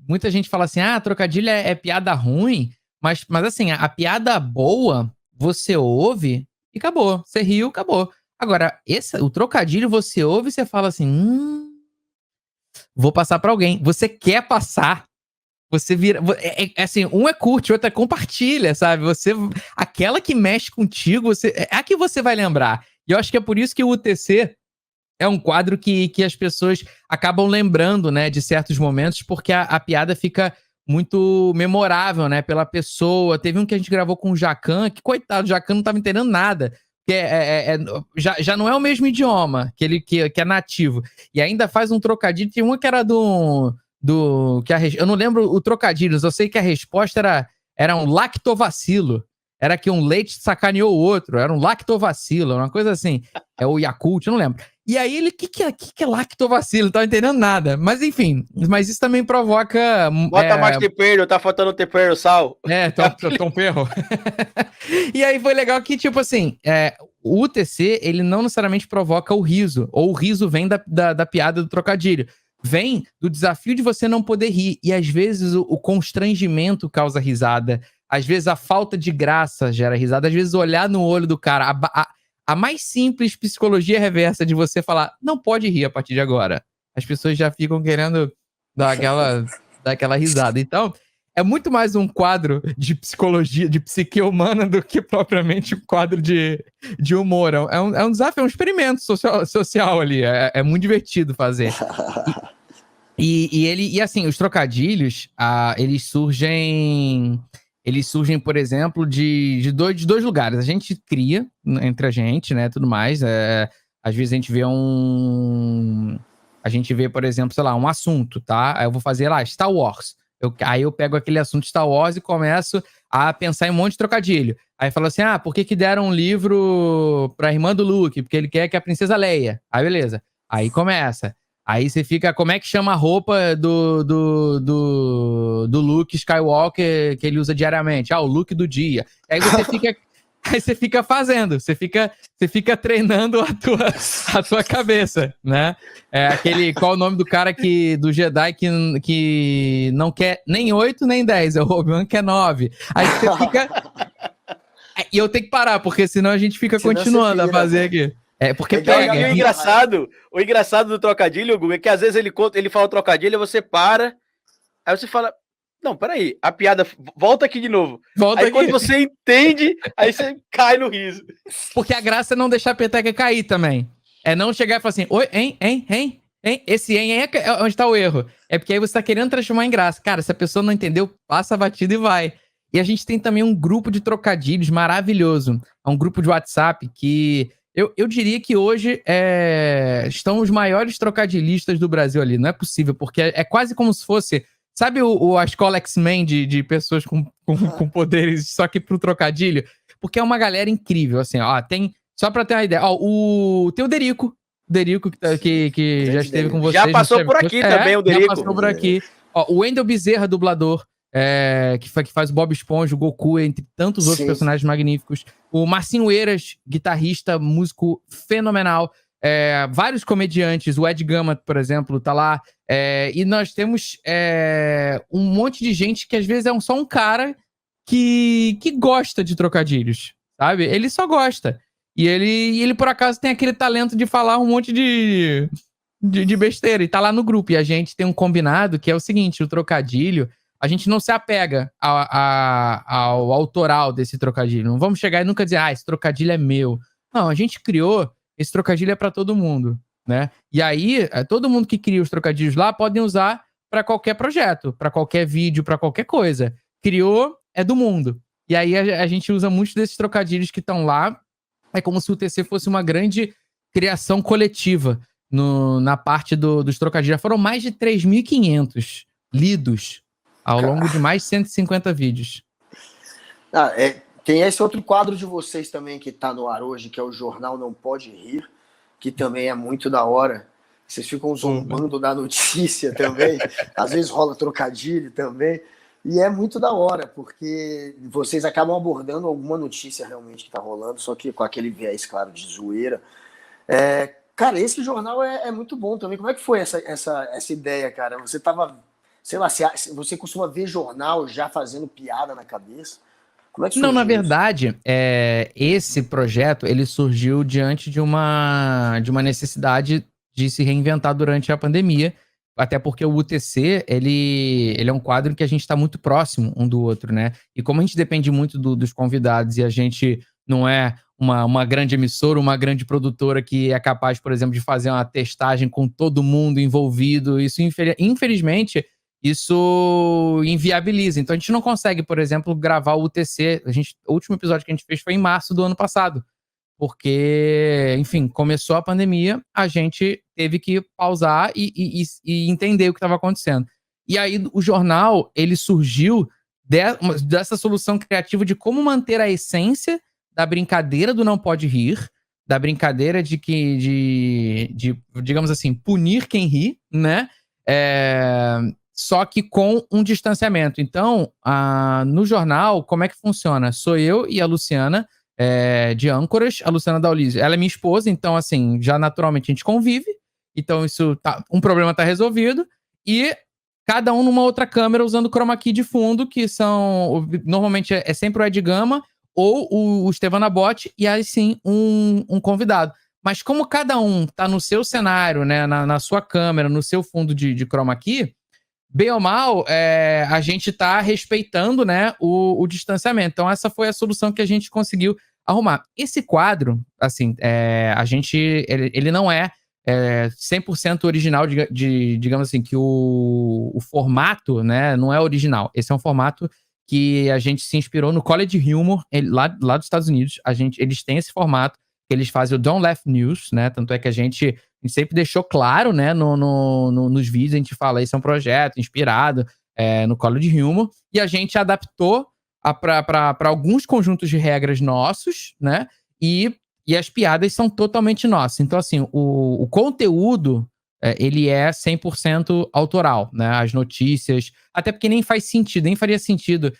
muita gente fala assim, trocadilho é piada ruim, mas assim, a piada boa, você ouve e acabou. Você riu, acabou. Agora, o trocadilho você ouve e você fala assim, vou passar pra alguém. Você quer passar. Você vira... assim, um é curte, o outro é compartilha, sabe? Aquela que mexe contigo, é a que você vai lembrar. E eu acho que é por isso que o UTC é um quadro que as pessoas acabam lembrando, né, de certos momentos, porque a piada fica muito memorável, né, pela pessoa. Teve um que a gente gravou com o Jacan, que, coitado, o Jacan não tava entendendo nada. Porque já não é o mesmo idioma que é nativo. E ainda faz um trocadilho. Tinha uma que era eu não lembro o trocadilho, eu sei que a resposta era um lactovacilo. Era que um leite sacaneou o outro, era um lactovacilo, uma coisa assim. É o Yakult, eu não lembro. E aí ele, o que é lactovacilo? Não tava entendendo nada. Mas enfim, isso também provoca... Bota mais tempero, tá faltando tempero, sal. Tom Perro. E aí foi legal que, tipo assim, o UTC, ele não necessariamente provoca o riso, ou o riso vem da piada do trocadilho. Vem do desafio de você não poder rir. E às vezes o constrangimento causa risada. Às vezes a falta de graça gera risada. Às vezes olhar no olho do cara. A mais simples psicologia reversa de você falar, não pode rir a partir de agora. As pessoas já ficam querendo dar aquela risada. Então, é muito mais um quadro de psicologia, de psique humana, do que propriamente um quadro de humor. É um desafio, é um experimento social ali. É muito divertido fazer. E assim, os trocadilhos, eles surgem, por exemplo, de dois lugares. A gente cria entre a gente, né, tudo mais. Às vezes a gente vê, por exemplo, sei lá, um assunto, tá? Aí eu vou fazer lá, Star Wars. Aí eu pego aquele assunto Star Wars e começo a pensar em um monte de trocadilho. Aí fala assim, por que deram um livro pra irmã do Luke? Porque ele quer que a princesa Leia. Aí beleza. Aí começa. Aí você fica, como é que chama a roupa do Luke Skywalker que ele usa diariamente? O look do dia. Aí você fica fazendo, você fica treinando a tua cabeça, né? Qual o nome do cara do Jedi que não quer nem 8 nem 10, é o Obi-Wan que é 9. Aí você fica... E eu tenho que parar, porque senão a gente fica continuando a fazer aqui. Porque pega. O engraçado do trocadilho, Guga, é que às vezes ele fala o trocadilho e você para, aí você fala... Não, peraí, a piada volta aqui de novo. Quando você entende, aí você cai no riso. Porque a graça é não deixar a peteca cair também. É não chegar e falar assim, oi, hein? Esse hein é onde tá o erro. É porque aí você tá querendo transformar em graça. Cara, se a pessoa não entendeu, passa a batida e vai. E a gente tem também um grupo de trocadilhos maravilhoso. É um grupo de WhatsApp que eu diria que hoje estão os maiores trocadilhistas do Brasil ali. Não é possível, porque é quase como se fosse... Sabe a escola X-Men de pessoas com poderes, só que pro trocadilho? Porque é uma galera incrível, assim, ó. Tem... Só pra ter uma ideia. Ó, tem o Derico. Derico, que já esteve com vocês. Já passou por aqui também, o Derico. Já passou por aqui. Ó, o Wendel Bezerra, dublador, que faz o Bob Esponja, o Goku, entre tantos outros personagens magníficos. O Marcinho Eiras, guitarrista, músico fenomenal. Vários comediantes, o Ed Gama, por exemplo, tá lá. E nós temos um monte de gente que às vezes é só um cara que gosta de trocadilhos, sabe? Ele só gosta. E ele, por acaso, tem aquele talento de falar um monte de besteira. E tá lá no grupo. E a gente tem um combinado que é o seguinte, o trocadilho, a gente não se apega ao autoral desse trocadilho. Não vamos chegar e nunca dizer, esse trocadilho é meu. Não, a gente criou, esse trocadilho é pra todo mundo, né? E aí, todo mundo que cria os trocadilhos lá podem usar pra qualquer projeto, pra qualquer vídeo, pra qualquer coisa. Criou, é do mundo. E aí a gente usa muitos desses trocadilhos que estão lá. É como se o TC fosse uma grande criação coletiva na parte dos trocadilhos. Já foram mais de 3.500 lidos ao longo de mais de 150 vídeos. Tem esse outro quadro de vocês também que tá no ar hoje, que é o Jornal Não Pode Rir, que também é muito da hora. Vocês ficam zombando da notícia também. Às vezes rola trocadilho também. E é muito da hora, porque vocês acabam abordando alguma notícia realmente que tá rolando, só que com aquele viés, claro, de zoeira. Cara, esse jornal é muito bom também. Como é que foi essa ideia, cara? Você tava, sei lá, você costuma ver jornal já fazendo piada na cabeça? Como é que surgiu? Não, na verdade, esse projeto, ele surgiu diante de uma necessidade de se reinventar durante a pandemia. Até porque o UTC, ele é um quadro em que a gente está muito próximo um do outro, né? E como a gente depende muito dos convidados e a gente não é uma grande emissora, uma grande produtora que é capaz, por exemplo, de fazer uma testagem com todo mundo envolvido, isso, infelizmente, isso inviabiliza. Então a gente não consegue, por exemplo, gravar o UTC. O último episódio que a gente fez foi em março do ano passado. Porque, enfim, começou a pandemia, a gente teve que pausar e entender o que estava acontecendo. E aí o jornal, ele surgiu dessa solução criativa de como manter a essência da brincadeira do Não Pode Rir, da brincadeira de digamos assim, punir quem ri, né? Só que com um distanciamento. Então, no jornal, como é que funciona? Sou eu e a Luciana, de âncoras, a Luciana Daulizio. Ela é minha esposa, então, assim, já naturalmente a gente convive. Então, um problema tá resolvido. E cada um numa outra câmera usando chroma key de fundo, que são... Normalmente é sempre o Ed Gama ou o Estevan Nabote, e aí sim um convidado. Mas como cada um tá no seu cenário, né, na sua câmera, no seu fundo de chroma key, bem ou mal, a gente tá respeitando, né, o distanciamento. Então, essa foi a solução que a gente conseguiu arrumar. Esse quadro, assim, ele não é 100% original, digamos assim, que o formato, né, não é original. Esse é um formato que a gente se inspirou no College Humor, lá dos Estados Unidos. Eles têm esse formato, que eles fazem o Don't Laugh News, né, tanto é que a gente sempre deixou claro, né, nos vídeos, a gente fala, esse é um projeto inspirado no College Humor, e a gente adaptou para alguns conjuntos de regras nossos, né, e as piadas são totalmente nossas. Então, assim, o conteúdo, ele é 100% autoral, né, as notícias, até porque nem faria sentido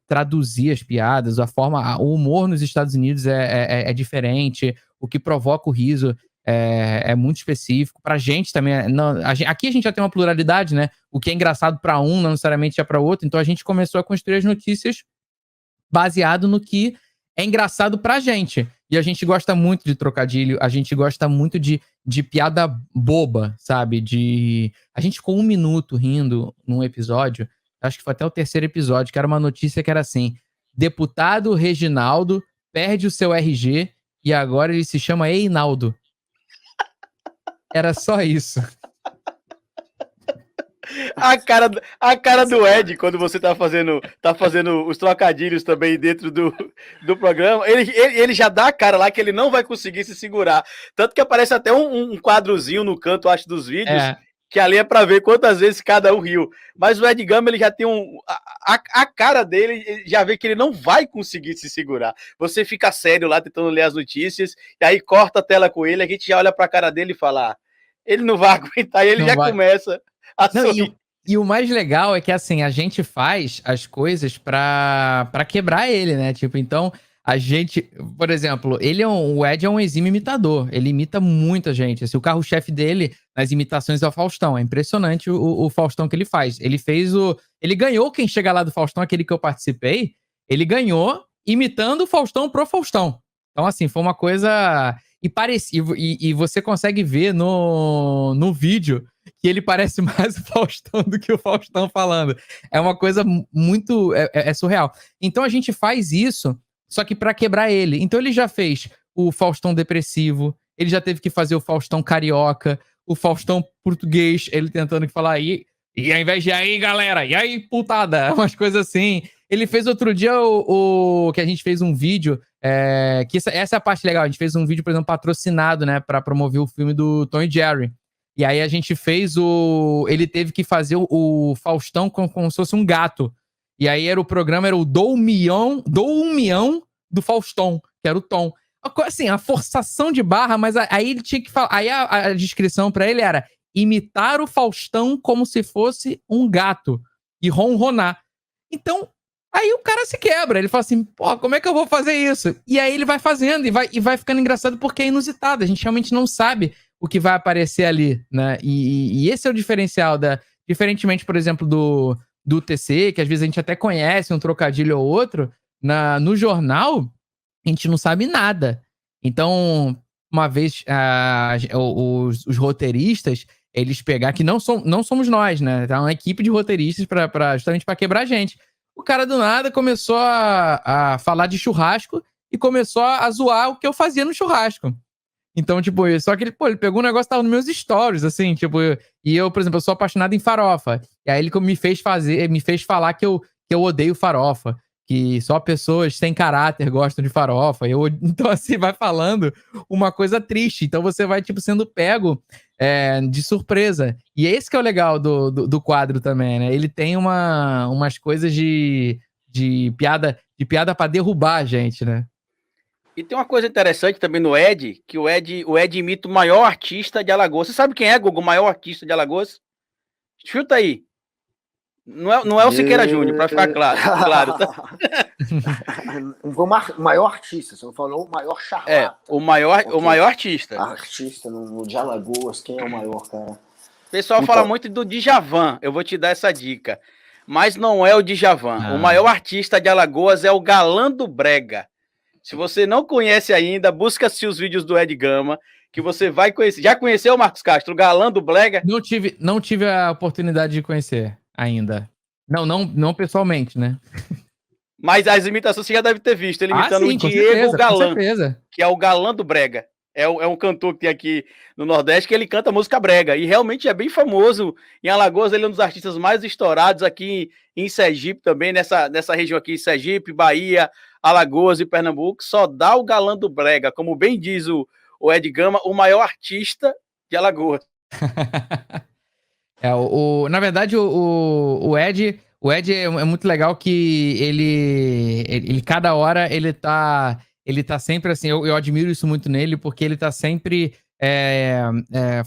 traduzir as piadas, o humor nos Estados Unidos é diferente, o que provoca o riso é muito específico. Pra gente também, aqui a gente já tem uma pluralidade, né? O que é engraçado pra um não necessariamente é pra outro. Então a gente começou a construir as notícias baseado no que é engraçado pra gente. E a gente gosta muito de trocadilho, a gente gosta muito de piada boba, sabe? A gente ficou 1 minuto rindo num episódio, acho que foi até o 3º episódio, que era uma notícia que era assim: deputado Reginaldo perde o seu RG e agora ele se chama Einaldo. Era só isso. A cara do Ed, quando você tá fazendo os trocadilhos também dentro do programa, ele já dá a cara lá que ele não vai conseguir se segurar. Tanto que aparece até um quadrozinho no canto, acho, dos vídeos, que ali é pra ver quantas vezes cada um riu. Mas o Ed Gama, ele já tem a cara dele, já vê que ele não vai conseguir se segurar. Você fica sério lá tentando ler as notícias, e aí corta a tela com ele, a gente já olha pra cara dele e fala, ele não vai aguentar, e ele Não já vai. começa a Não, sorrir. e o mais legal é que, assim, a gente faz as coisas pra quebrar ele, né? Tipo, então, a gente... Por exemplo, o Ed é um exímio imitador. Ele imita muita gente. Assim, o carro-chefe dele nas imitações é o Faustão. É impressionante o Faustão que ele faz. Ele ganhou Quem Chega Lá do Faustão, aquele que eu participei. Ele ganhou imitando o Faustão pro Faustão. Então, assim, foi uma coisa... E você consegue ver no vídeo que ele parece mais o Faustão do que o Faustão falando. É uma coisa muito... É surreal. Então a gente faz isso, só que pra quebrar ele. Então ele já fez o Faustão depressivo, ele já teve que fazer o Faustão carioca, o Faustão português, ele tentando falar aí, e ao invés de aí, galera, e aí, putada, umas coisas assim. Ele fez outro dia que a gente fez um vídeo, que essa é a parte legal, a gente fez um vídeo, por exemplo, patrocinado, né, pra promover o filme do Tom e Jerry. E aí a gente fez ele teve que fazer o Faustão como se fosse um gato. E aí o programa era o Dou um Mião do Faustão, que era o Tom. Assim, a forçação de barra, mas aí ele tinha que falar. Aí a descrição pra ele era imitar o Faustão como se fosse um gato e ronronar. Então, aí o cara se quebra. Ele fala assim, pô, como é que eu vou fazer isso? E aí ele vai fazendo e vai ficando engraçado porque é inusitado. A gente realmente não sabe o que vai aparecer ali, né? E esse é o diferencial diferentemente, por exemplo, do TC, que às vezes a gente até conhece um trocadilho ou outro, no jornal, a gente não sabe nada. Então, uma vez os roteiristas, eles pegar, que não somos nós, né? Tá uma equipe de roteiristas justamente para quebrar a gente. O cara do nada começou a falar de churrasco e começou a zoar o que eu fazia no churrasco. Então, tipo, só que ele pegou um negócio que tava nos meus stories, assim, tipo, e eu, por exemplo, eu sou apaixonado em farofa. E aí ele me fez falar que eu odeio farofa, que só pessoas sem caráter gostam de farofa. Então, assim, vai falando uma coisa triste. Então você vai, tipo, sendo pego de surpresa. E esse que é o legal do quadro também, né? Ele tem umas coisas de piada pra derrubar a gente, né? E tem uma coisa interessante também no Ed, que o Ed imita o maior artista de Alagoas. Você sabe quem é, Gugu, o maior artista de Alagoas? Chuta aí. Não é o Siqueira Júnior, pra ficar claro. Tá? O maior artista, você não falou o maior charlata. O maior artista. Artista no de Alagoas, quem é o maior, cara? O pessoal fala muito do Djavan, eu vou te dar essa dica. Mas não é o Djavan. O maior artista de Alagoas é o Galã do Brega. Se você não conhece ainda, busca-se os vídeos do Ed Gama, que você vai conhecer. Já conheceu, Marcos Castro, o Galã do Brega? Não tive a oportunidade de conhecer ainda. Não pessoalmente, né? Mas as imitações você já deve ter visto. Ele imitando sim, o Diego Galã, certeza. que é o Galã do Brega. É um cantor que tem aqui no Nordeste, que ele canta música brega. E realmente é bem famoso. Em Alagoas, ele é um dos artistas mais estourados aqui em Sergipe também, nessa região aqui, Sergipe, Bahia, Alagoas e Pernambuco. Só dá o Galã do Brega, como bem diz o Ed Gama, o maior artista de Alagoas. Na verdade, o Ed é muito legal que ele cada hora ele tá sempre assim, eu admiro isso muito nele, porque ele tá sempre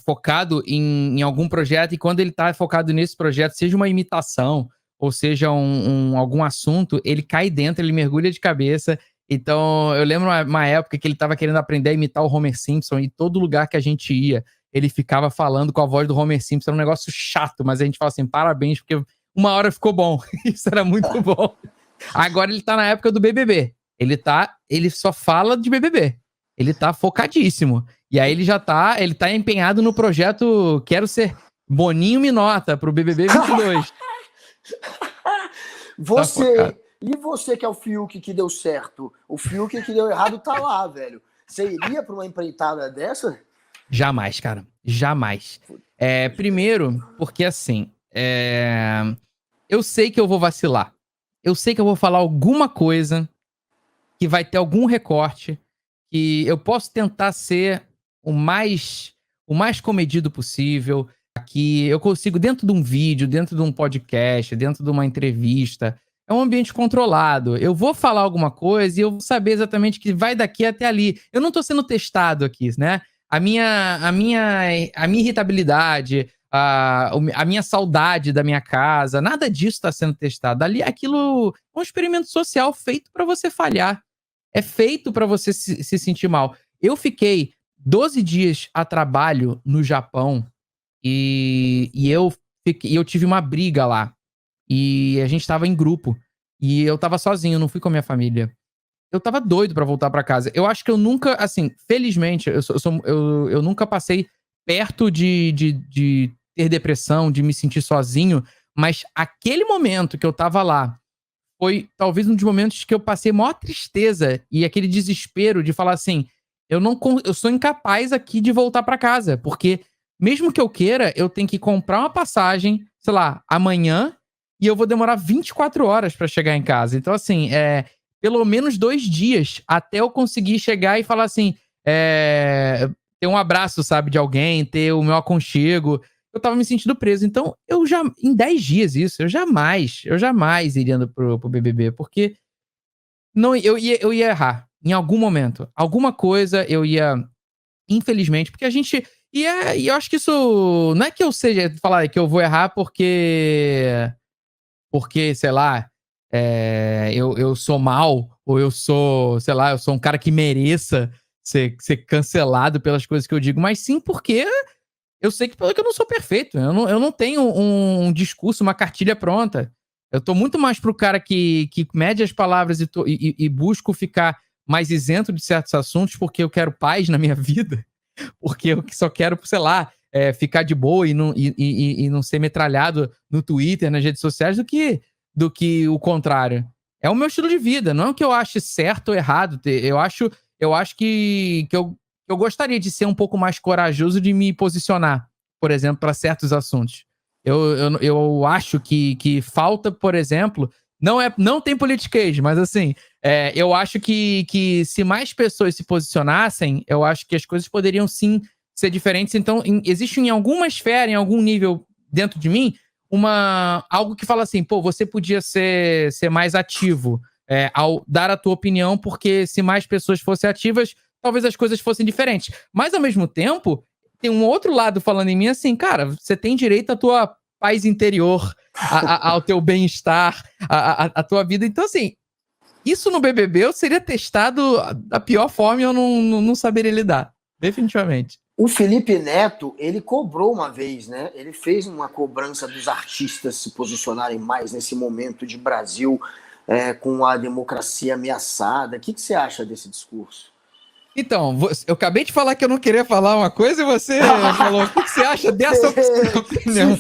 focado em algum projeto, e quando ele tá focado nesse projeto, seja uma imitação, ou seja algum assunto, ele cai dentro, ele mergulha de cabeça. Então, eu lembro uma época que ele tava querendo aprender a imitar o Homer Simpson, e todo lugar que a gente ia, ele ficava falando com a voz do Homer Simpson. Era um negócio chato, mas a gente fala assim, parabéns, porque uma hora ficou bom. Isso era muito bom. Agora ele tá na época do BBB. Ele só fala de BBB. Ele tá focadíssimo. E aí ele tá empenhado no projeto Quero Ser Boninho Minota pro BBB 22. E você que é o Fiuk que deu certo? O Fiuk que deu errado tá lá, velho. Você iria pra uma empreitada dessa? Jamais, cara. Jamais. Primeiro, porque assim, eu sei que eu vou vacilar. Eu sei que eu vou falar alguma coisa que vai ter algum recorte, que eu posso tentar ser o mais comedido possível, que eu consigo, dentro de um vídeo, dentro de um podcast, dentro de uma entrevista, é um ambiente controlado. Eu vou falar alguma coisa e eu vou saber exatamente que vai daqui até ali. Eu não tô sendo testado aqui, né? A minha irritabilidade, a minha saudade da minha casa, nada disso está sendo testado. Ali, aquilo é um experimento social feito para você falhar. É feito para você se sentir mal. Eu fiquei 12 dias a trabalho no Japão e eu tive uma briga lá. E a gente tava em grupo. E eu tava sozinho, não fui com a minha família. Eu tava doido pra voltar pra casa. Eu acho que eu nunca, assim, felizmente, eu nunca passei perto de ter depressão, de me sentir sozinho. Mas aquele momento que eu tava lá foi talvez um dos momentos que eu passei maior tristeza e aquele desespero de falar assim: eu sou incapaz aqui de voltar pra casa. Porque mesmo que eu queira, eu tenho que comprar uma passagem, sei lá, amanhã, e eu vou demorar 24 horas pra chegar em casa. Então, assim, pelo menos 2 dias até eu conseguir chegar e falar assim, ter um abraço, sabe, de alguém, ter o meu aconchego. Eu tava me sentindo preso. Então, em 10 dias isso, eu jamais iria pro BBB, porque não, eu ia errar em algum momento. Alguma coisa eu ia, infelizmente, porque a gente... E eu acho que isso... Não é que eu seja falar que eu vou errar porque, sei lá, eu sou mal, ou eu sou, sei lá, eu sou um cara que mereça ser cancelado pelas coisas que eu digo, mas sim porque eu sei que eu não sou perfeito. Eu não tenho um discurso, uma cartilha pronta. Eu tô muito mais pro cara que mede as palavras e busco ficar mais isento de certos assuntos porque eu quero paz na minha vida, porque eu só quero, sei lá, ficar de boa e não ser metralhado no Twitter, nas redes sociais, do que o contrário. É o meu estilo de vida, não é o que eu acho certo ou errado. Eu acho que eu gostaria de ser um pouco mais corajoso de me posicionar, por exemplo, para certos assuntos. Eu acho que falta, por exemplo, não tem politiquês, mas assim, eu acho que se mais pessoas se posicionassem, eu acho que as coisas poderiam sim ser diferentes. Então, existe em alguma esfera, em algum nível dentro de mim, algo que fala assim, pô, você podia ser mais ativo ao dar a tua opinião, porque se mais pessoas fossem ativas, talvez as coisas fossem diferentes. Mas, ao mesmo tempo, tem um outro lado falando em mim assim, cara, você tem direito à tua paz interior, ao teu bem-estar, à tua vida. Então, assim, isso no BBB eu seria testado da pior forma e eu não saberia lidar. Definitivamente. O Felipe Neto, ele cobrou uma vez, né? Ele fez uma cobrança dos artistas se posicionarem mais nesse momento de Brasil com a democracia ameaçada. O que você acha desse discurso? Então, eu acabei de falar que eu não queria falar uma coisa e você falou, o que você acha dessa opinião?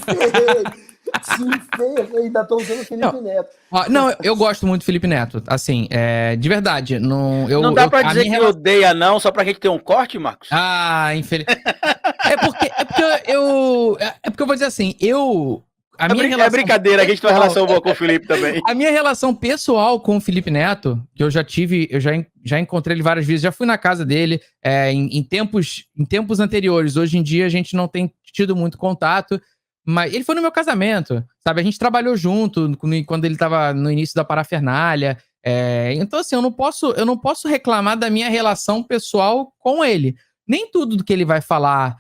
Eu ainda tô usando o Felipe Neto. Não, eu gosto muito do Felipe Neto. Assim, de verdade. Não dá pra dizer que odeia, não, só pra gente ter um corte, Marcos? Infelizmente. É porque eu vou dizer assim, É brincadeira, a gente tem uma relação boa com o Felipe também. A minha relação pessoal com o Felipe Neto, que eu já encontrei ele várias vezes, já fui na casa dele em tempos anteriores. Hoje em dia a gente não tem tido muito contato, mas ele foi no meu casamento, sabe? A gente trabalhou junto quando ele tava no início da parafernália. Então, assim, eu não posso reclamar da minha relação pessoal com ele. Nem tudo do que ele vai falar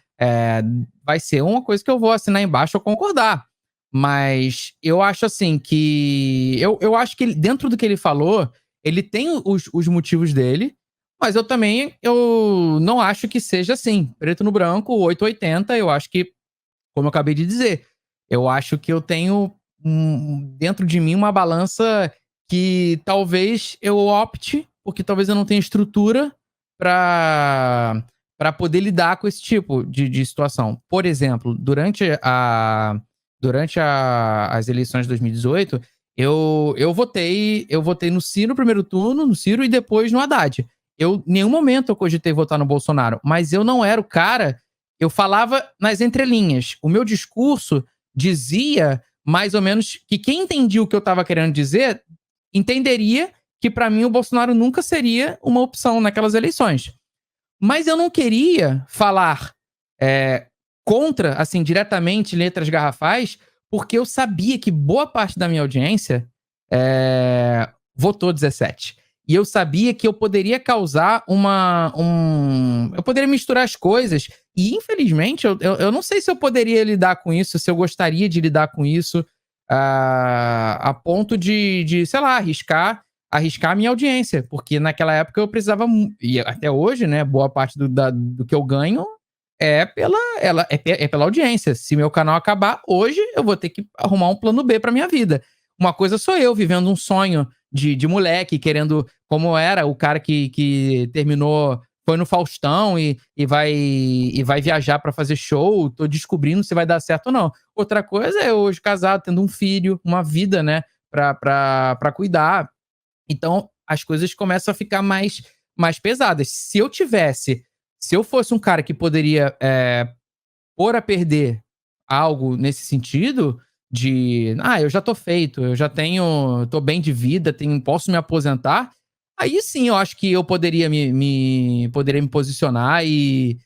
vai ser uma coisa que eu vou assinar embaixo ou concordar. Mas eu acho assim que... Eu acho que dentro do que ele falou, ele tem os motivos dele, mas eu não acho que seja assim, preto no branco, 880. Eu acho que, como eu acabei de dizer, eu acho que eu tenho dentro de mim uma balança que talvez eu opte, porque talvez eu não tenha estrutura para poder lidar com esse tipo de situação. Por exemplo, durante as eleições de 2018, eu votei no Ciro no primeiro turno, no Ciro, e depois no Haddad. Em nenhum momento eu cogitei votar no Bolsonaro, mas eu não era o cara... Eu falava nas entrelinhas. O meu discurso, dizia mais ou menos que quem entendia o que eu estava querendo dizer entenderia que para mim o Bolsonaro nunca seria uma opção naquelas eleições. Mas eu não queria falar contra, assim, diretamente, letras garrafais, porque eu sabia que boa parte da minha audiência votou 17. E eu sabia que eu poderia causar eu poderia misturar as coisas. E, infelizmente, eu não sei se eu poderia lidar com isso, se eu gostaria de lidar com isso, a ponto de, sei lá, arriscar a minha audiência. Porque naquela época eu precisava, e até hoje, né, boa parte do que eu ganho é pela audiência. Se meu canal acabar, hoje eu vou ter que arrumar um plano B pra minha vida. Uma coisa sou eu vivendo um sonho de moleque, querendo, como era o cara que terminou, foi no Faustão e vai viajar pra fazer show, tô descobrindo se vai dar certo ou não. Outra coisa é hoje casado, tendo um filho, uma vida, né, pra cuidar. Então, as coisas começam a ficar mais pesadas. Se eu fosse um cara que poderia pôr a perder algo nesse sentido de, eu já tô feito, tô bem de vida, posso me aposentar, aí sim eu acho que eu poderia me posicionar e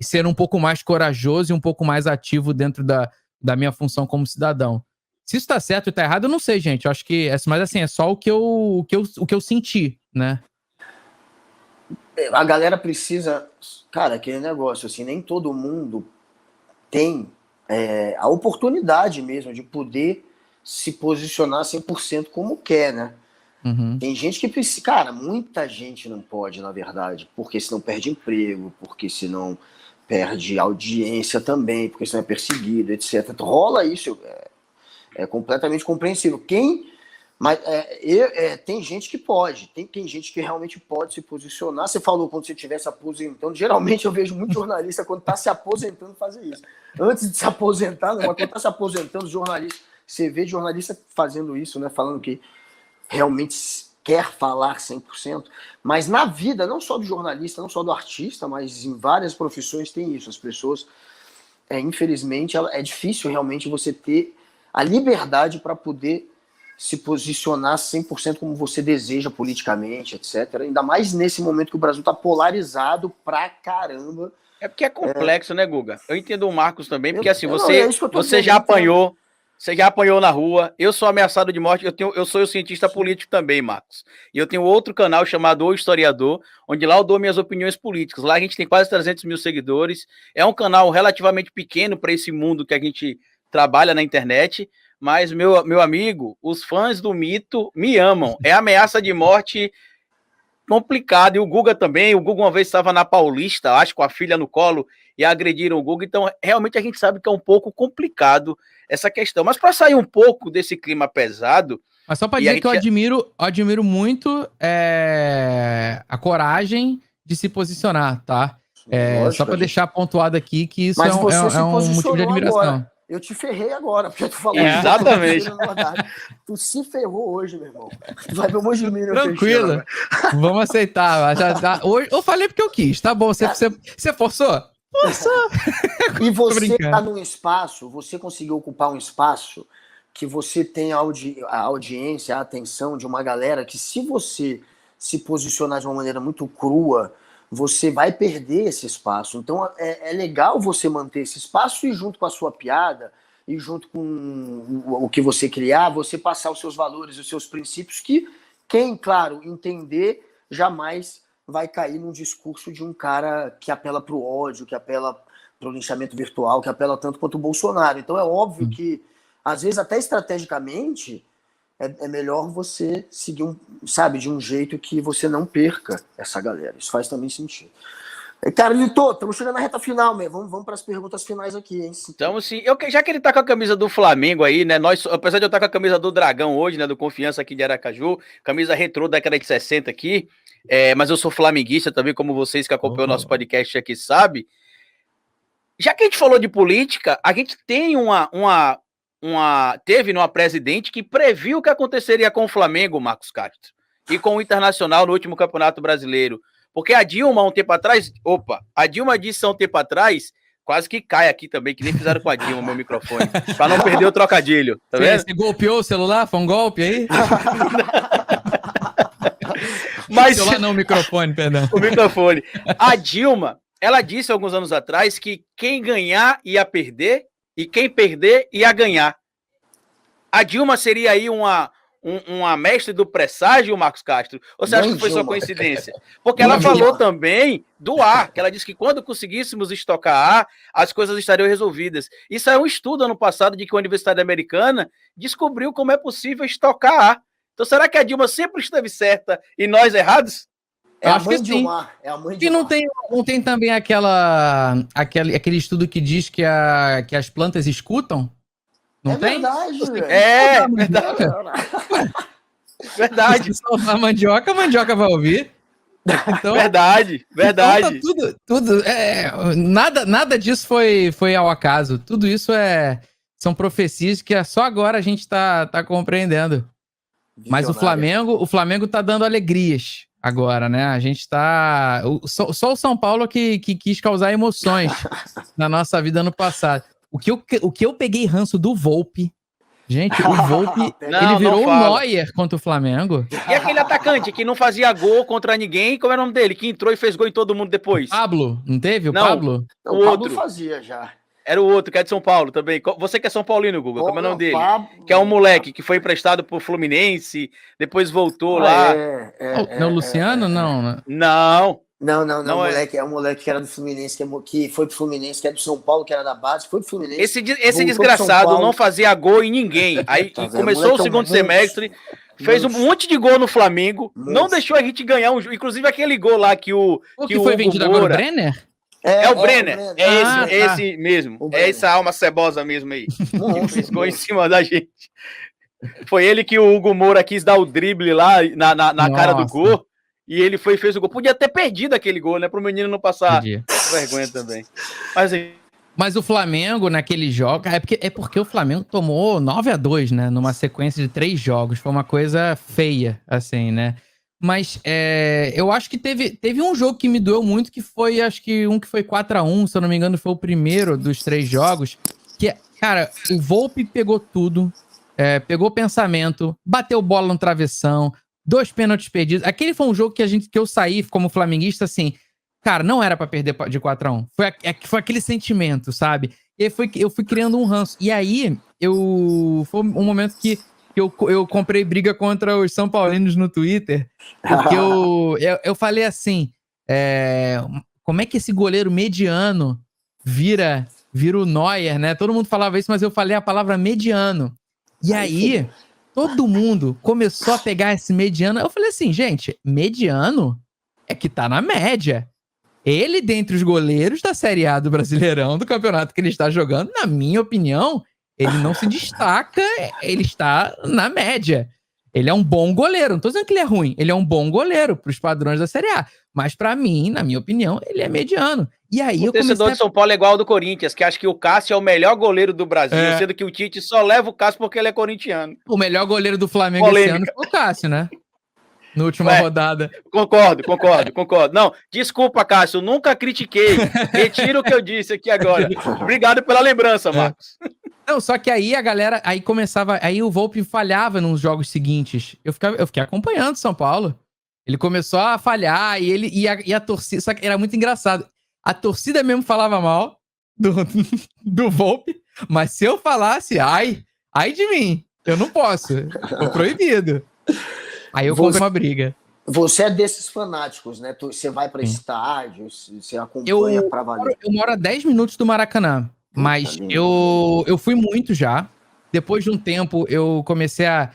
ser um pouco mais corajoso e um pouco mais ativo dentro da minha função como cidadão. Se isso tá certo ou tá errado, eu não sei, gente. Eu acho que, mas assim, é só o que eu senti, né? A galera precisa... Cara, aquele negócio, assim, nem todo mundo tem a oportunidade mesmo de poder se posicionar 100% como quer, né? Uhum. Tem gente que precisa... Cara, muita gente não pode, na verdade, porque senão perde emprego, porque senão perde audiência também, porque senão é perseguido, etc. Rola isso, é completamente compreensível. Mas tem gente que pode, tem gente que realmente pode se posicionar. Você falou quando você estiver se aposentando. Geralmente eu vejo muito jornalista quando está se aposentando fazer isso. Antes de se aposentar, não, mas quando está se aposentando, jornalista, você vê jornalista fazendo isso, né? Falando que realmente quer falar 100%. Mas na vida, não só do jornalista, não só do artista, mas em várias profissões tem isso. As pessoas, infelizmente, é difícil realmente você ter a liberdade para poder se posicionar 100% como você deseja politicamente, etc. Ainda mais nesse momento que o Brasil está polarizado pra caramba. É porque é complexo, né, Guga? Eu entendo o Marcos também, porque assim, você já apanhou, na rua, eu sou ameaçado de morte, eu sou cientista político também, Marcos. E eu tenho outro canal chamado O Historiador, onde lá eu dou minhas opiniões políticas. Lá a gente tem quase 300 mil seguidores. É um canal relativamente pequeno para esse mundo que a gente trabalha na internet, mas, meu amigo, os fãs do mito me amam. É ameaça de morte complicada. E o Guga também. O Guga uma vez estava na Paulista, acho, com a filha no colo, e agrediram o Guga. Então, realmente, a gente sabe que é um pouco complicado essa questão. Mas para sair um pouco desse clima pesado... Mas só para dizer que eu admiro muito a coragem de se posicionar, tá? Só para deixar pontuado aqui que isso é um motivo de admiração. Agora. Eu te ferrei agora, porque tu falou... Exatamente. Tu se ferrou hoje, meu irmão. Tu vai ver um monte de mim. Tranquilo. Vamos aceitar. Hoje, eu falei porque eu quis, tá bom? Você forçou? Forçou. E você tá num espaço, você conseguiu ocupar um espaço que você tem a audiência, a atenção de uma galera que, se você se posicionar de uma maneira muito crua, você vai perder esse espaço. Então é legal você manter esse espaço e, junto com a sua piada e junto com o que você criar, você passar os seus valores, os seus princípios, que quem, claro, entender, jamais vai cair num discurso de um cara que apela para o ódio, que apela para o linchamento virtual, que apela tanto quanto o Bolsonaro. Então é óbvio que, às vezes, até estrategicamente, é melhor você seguir de um jeito que você não perca essa galera. Isso faz também sentido. Carlito, estamos chegando na reta final, mesmo. Vamos para as perguntas finais aqui, hein? Então, sim, já que ele tá com a camisa do Flamengo aí, né? Apesar de eu estar com a camisa do Dragão hoje, né? Do Confiança aqui de Aracaju, camisa retrô da década de 60 aqui, mas eu sou flamenguista também, como vocês que acompanham o nosso podcast aqui sabem. Já que a gente falou de política, a gente tem teve uma presidente que previu o que aconteceria com o Flamengo, Marcos Castro, e com o Internacional no último Campeonato Brasileiro. Porque a Dilma, há um tempo atrás, a Dilma disse há um tempo atrás, quase que cai aqui também, que nem fizeram com a Dilma, meu microfone. Pra não perder o trocadilho, tá vendo? Você golpeou o celular? Foi um golpe aí? Mas o celular não, o microfone, perdão. O microfone. A Dilma, ela disse alguns anos atrás que quem ganhar ia perder e quem perder ia ganhar. A Dilma seria aí uma mestre do presságio, Marcos Castro? Ou você acha que foi só coincidência? Porque ela falou também do ar, que ela disse que quando conseguíssemos estocar ar, as coisas estariam resolvidas. Isso é um estudo ano passado de que a Universidade Americana descobriu como é possível estocar ar. Então será que a Dilma sempre esteve certa e nós errados? É a mãe de Dilma. É a mãe de Dilma. E não tem também aquele estudo que diz que as plantas escutam? Não tem? Verdade, é verdade. Verdade. Se soltar a mandioca vai ouvir. Então, verdade. Então tá tudo nada disso foi ao acaso. Tudo isso são profecias que só agora a gente tá compreendendo. Mas o Flamengo tá dando alegrias agora, né? A gente tá... Só o São Paulo que quis causar emoções na nossa vida ano passado. O que eu peguei ranço do Volpi. Gente, o Volpi, ele virou o Neuer contra o Flamengo. E aquele atacante que não fazia gol contra ninguém, como era o nome dele? Que entrou e fez gol em todo mundo depois. O Pablo, não teve? O Pablo? O Pablo fazia já. Era o outro, que é de São Paulo também. Você que é São Paulino, Guga, como é o nome dele? Que é um moleque que foi emprestado pro Fluminense, depois voltou lá. Não, o Luciano? Não. Não, moleque, é um moleque que era do Fluminense, que foi pro Fluminense, que é do São Paulo, que era da base, foi pro Fluminense. Esse desgraçado não fazia gol em ninguém. Aí começou o segundo semestre, fez um monte de gol no Flamengo, não deixou a gente ganhar um jogo. Inclusive aquele gol lá que foi vendido agora, o Brenner? É o Brenner, esse mesmo. É essa alma cebosa mesmo aí. Que fez gol em cima da gente. Foi ele que o Hugo Moura quis dar o drible lá na cara do gol. E ele fez o gol. Podia ter perdido aquele gol, né? Pro menino não passar vergonha também. Mas o Flamengo, naquele jogo... É porque o Flamengo tomou 9-2, né? Numa sequência de 3 jogos. Foi uma coisa feia, assim, né? Mas eu acho que teve um jogo que me doeu muito, que foi, acho que um que foi 4-1, se eu não me engano, foi o primeiro dos 3 jogos. Que, cara, o Volpi pegou tudo, pegou pensamento, bateu bola no travessão, 2 pênaltis perdidos. Aquele foi um jogo que eu saí como flamenguista, assim, cara, não era pra perder de 4-1. Foi aquele sentimento, sabe? E aí eu fui criando um ranço. E aí, foi um momento que eu comprei briga contra os São Paulinos no Twitter, porque eu falei assim, como é que esse goleiro mediano vira o Neuer, né? Todo mundo falava isso, mas eu falei a palavra mediano. E aí, todo mundo começou a pegar esse mediano. Eu falei assim, gente, mediano é que tá na média. Ele, dentre os goleiros da Série A do Brasileirão, do campeonato que ele está jogando, na minha opinião, ele não se destaca, ele está na média. Ele é um bom goleiro, não tô dizendo que ele é ruim, ele é um bom goleiro para os padrões da Série A. Mas para mim, na minha opinião, ele é mediano. E aí o torcedor de São Paulo é igual ao do Corinthians, que acha que o Cássio é o melhor goleiro do Brasil, sendo que o Tite só leva o Cássio porque ele é corintiano. O melhor goleiro do Flamengo esse ano foi o Cássio, né? Na última rodada. Concordo. Não, desculpa, Cássio, eu nunca critiquei. Retiro o que eu disse aqui agora. Obrigado pela lembrança, Marcos. Não, só que aí a galera, aí o Volpi falhava nos jogos seguintes. Eu fiquei acompanhando São Paulo. Ele começou a falhar e a torcida, só que era muito engraçado. A torcida mesmo falava mal do Volpi, mas se eu falasse, ai de mim, eu não posso, tô proibido. Aí eu comprei uma briga. Você é desses fanáticos, né? Você vai para estádios, você acompanha pra valer. Eu moro a 10 minutos do Maracanã, mas eu fui muito já. Depois de um tempo, eu comecei a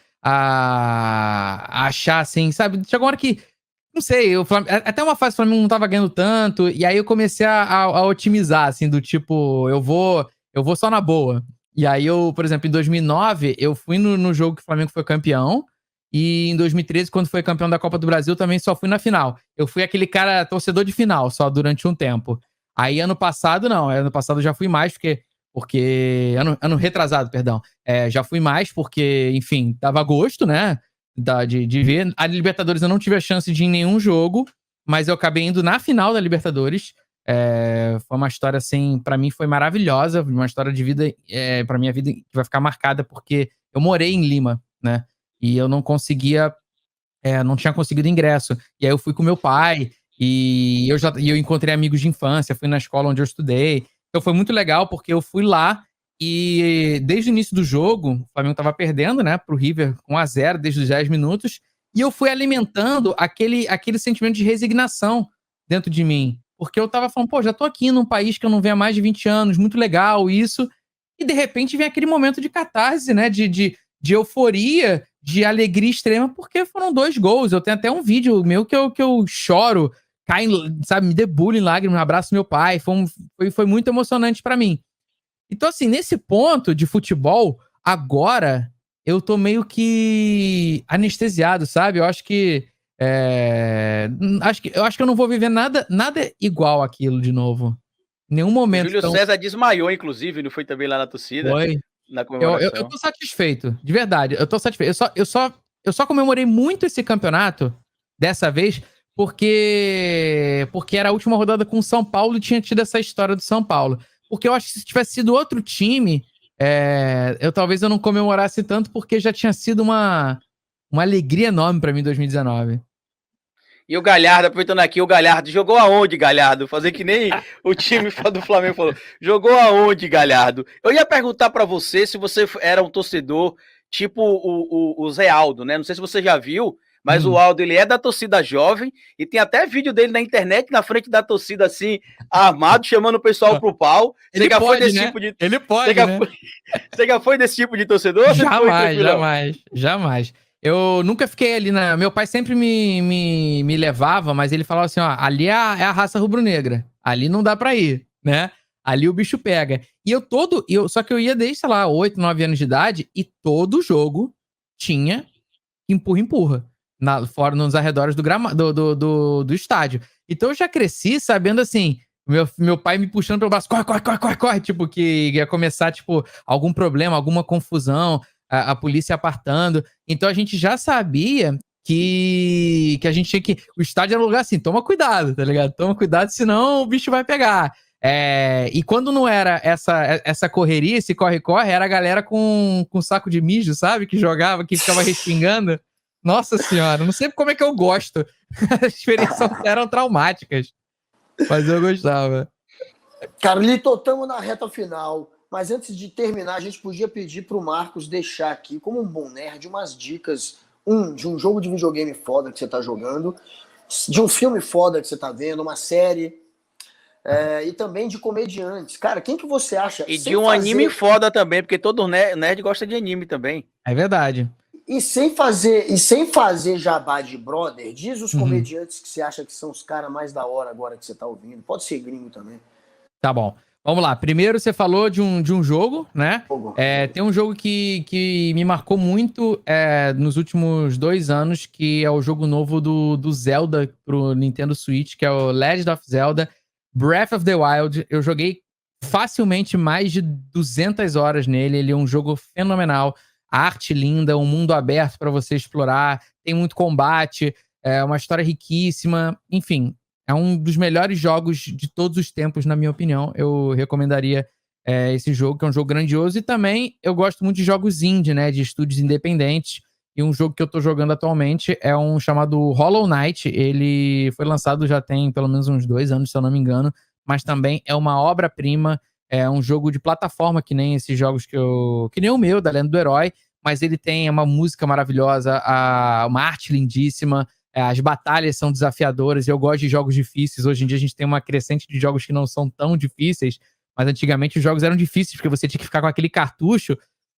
achar assim, sabe? Chegou uma hora que, não sei, até uma fase o Flamengo não tava ganhando tanto, e aí eu comecei a otimizar, assim, do tipo, eu vou só na boa. E aí por exemplo, em 2009, eu fui no jogo que o Flamengo foi campeão, e em 2013, quando foi campeão da Copa do Brasil, também só fui na final. Eu fui aquele cara torcedor de final, só durante um tempo. Aí ano passado, não. Ano passado eu já fui mais, porque ano retrasado, perdão. Já fui mais porque, enfim, dava gosto, né? De ver. A Libertadores eu não tive a chance de ir em nenhum jogo, mas eu acabei indo na final da Libertadores. Foi uma história, assim, pra mim foi maravilhosa, uma história de vida, pra minha vida, que vai ficar marcada, porque eu morei em Lima, né? E eu não conseguia, não tinha conseguido ingresso. E aí eu fui com meu pai, e eu encontrei amigos de infância, fui na escola onde eu estudei. Então foi muito legal, porque eu fui lá, e desde o início do jogo, o Flamengo tava perdendo, né, pro River 1-0, desde os 10 minutos, e eu fui alimentando aquele sentimento de resignação dentro de mim. Porque eu tava falando, pô, já tô aqui num país que eu não venho há mais de 20 anos, muito legal isso. E de repente vem aquele momento de catarse, né? De euforia, de alegria extrema, porque foram 2 gols. Eu tenho até um vídeo meu que eu choro, caio, sabe, me debulho em lágrimas, abraço meu pai. Foi muito emocionante pra mim. Então, assim, nesse ponto de futebol, agora eu tô meio que anestesiado, sabe? Eu acho que. Eu acho que eu não vou viver nada igual aquilo de novo. Em nenhum O momento Júlio tão. César desmaiou, inclusive, não foi também lá na torcida, Foi. na Eu comemoração. tô satisfeito, de verdade. Eu tô satisfeito. Eu só comemorei muito esse campeonato dessa vez porque era a última rodada com o São Paulo e tinha tido essa história do São Paulo. Porque eu acho que se tivesse sido outro time, talvez eu não comemorasse tanto, porque já tinha sido uma alegria enorme pra mim em 2019. E o Galhardo, aproveitando aqui, o Galhardo jogou aonde, Galhardo? Fazer que nem o time do Flamengo falou. Jogou aonde, Galhardo? Eu ia perguntar pra você se você era um torcedor tipo o Zé Aldo, né? Não sei se você já viu, mas o Aldo, ele é da torcida jovem e tem até vídeo dele na internet, na frente da torcida, assim, armado, chamando o pessoal pro pau. Ele Você já pode, foi desse né? tipo de... Ele pode, né? Você já foi desse tipo de torcedor? Jamais. Eu nunca fiquei ali na. Meu pai sempre me levava, mas ele falava assim: ó, ali é a raça rubro-negra. Ali não dá pra ir, né? Ali o bicho pega. Só que eu ia desde, sei lá, 8, 9 anos de idade, e todo jogo tinha empurra-empurra. Fora nos arredores do estádio. Então eu já cresci sabendo assim. Meu pai me puxando pelo braço, corre, tipo, que ia começar, tipo, algum problema, alguma confusão, a polícia apartando. Então a gente já sabia que a gente tinha que... O estádio era um lugar assim, toma cuidado, tá ligado? Toma cuidado, senão o bicho vai pegar. E quando não era essa correria, esse corre-corre, era a galera com saco de mijo, sabe? Que jogava, que ficava respingando. Nossa senhora, não sei como é que eu gosto. As experiências eram traumáticas. Mas eu gostava. Carlito, estamos na reta final. Mas antes de terminar, a gente podia pedir para o Marcos deixar aqui, como um bom nerd, umas dicas. De um jogo de videogame foda que você está jogando, de um filme foda que você está vendo, uma série, e também de comediantes. Cara, quem que você acha? E de um anime foda também, porque todo nerd gosta de anime também. É verdade. E sem fazer jabá de brother, diz os comediantes que você acha que são os caras mais da hora agora que você tá ouvindo. Pode ser gringo também. Tá bom. Vamos lá. Primeiro você falou de um jogo, né? Tem um jogo que me marcou muito nos últimos 2 anos, que é o jogo novo do Zelda pro Nintendo Switch, que é o Legend of Zelda Breath of the Wild. Eu joguei facilmente mais de 200 horas nele. Ele é um jogo fenomenal. A arte linda, um mundo aberto para você explorar, tem muito combate, uma história riquíssima, enfim, é um dos melhores jogos de todos os tempos, na minha opinião. Eu recomendaria esse jogo, que é um jogo grandioso, e também eu gosto muito de jogos indie, né, de estúdios independentes, e um jogo que eu tô jogando atualmente é um chamado Hollow Knight. Ele foi lançado já tem pelo menos uns 2 anos, se eu não me engano, mas também é uma obra-prima. É um jogo de plataforma, que nem esses jogos que nem o meu, da Lenda do Herói, mas ele tem uma música maravilhosa, uma arte lindíssima, as batalhas são desafiadoras, e eu gosto de jogos difíceis. Hoje em dia a gente tem uma crescente de jogos que não são tão difíceis, mas antigamente os jogos eram difíceis, porque você tinha que ficar com aquele cartucho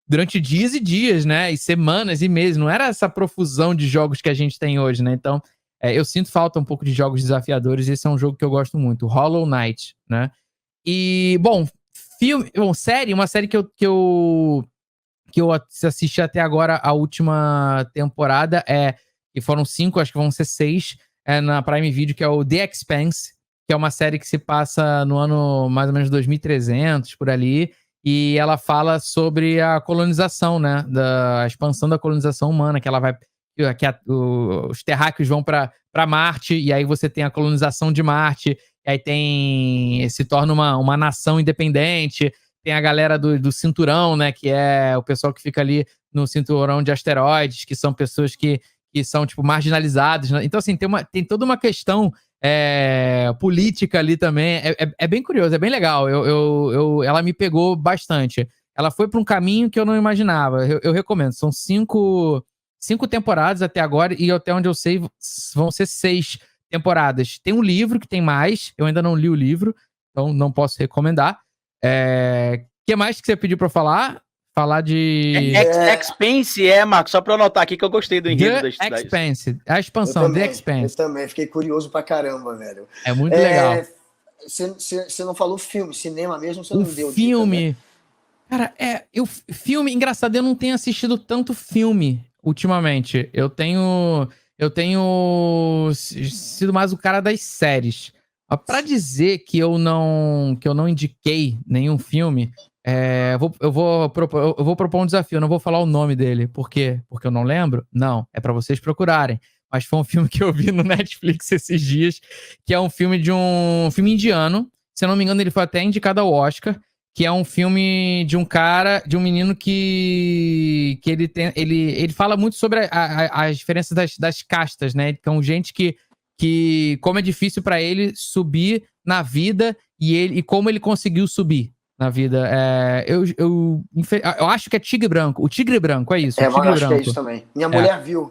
durante dias e dias, né, e semanas e meses. Não era essa profusão de jogos que a gente tem hoje, né? Então, eu sinto falta um pouco de jogos desafiadores, e esse é um jogo que eu gosto muito, Hollow Knight, né? E, bom, série, uma série que eu assisti até agora, a última temporada, e foram 5, acho que vão ser 6, na Prime Video, que é o The Expanse, que é uma série que se passa no ano mais ou menos 2300, por ali, e ela fala sobre a colonização, né, da expansão da colonização humana, que os terráqueos vão para Marte, e aí você tem a colonização de Marte, e aí se torna uma nação independente. Tem a galera do cinturão, né, que é o pessoal que fica ali no cinturão de asteroides, que são pessoas que são, tipo, marginalizadas. Né? Então, assim, tem toda uma questão política ali também. É bem curioso, é bem legal. Ela me pegou bastante. Ela foi para um caminho que eu não imaginava. Eu recomendo. São 5 temporadas até agora, e até onde eu sei, vão ser 6 temporadas. Tem um livro que tem mais, eu ainda não li o livro, então não posso recomendar. Que mais que você pediu pra eu falar? Falar de... Expanse, Marcos, só pra eu anotar aqui que eu gostei do enredo. The Expanse, a expansão, The Expanse. Eu também, fiquei curioso pra caramba, velho. É muito legal. Você não falou filme, cinema mesmo, você não deu filme... dica, né? Cara, filme, engraçado, eu não tenho assistido tanto filme ultimamente. Eu tenho sido mais o cara das séries. Mas pra dizer que eu não indiquei nenhum filme, eu vou propor um desafio. Eu não vou falar o nome dele. Por quê? Porque eu não lembro? Não, é pra vocês procurarem. Mas foi um filme que eu vi no Netflix esses dias, que é um filme filme indiano. Se eu não me engano, ele foi até indicado ao Oscar, que é um filme de um cara, de um menino que ele fala muito sobre as diferenças das castas, né? Então, gente que como é difícil pra ele subir na vida e como ele conseguiu subir na vida. Eu acho que é Tigre Branco. O Tigre Branco, é isso. Eu Tigre acho Branco. que é isso também. Minha mulher viu.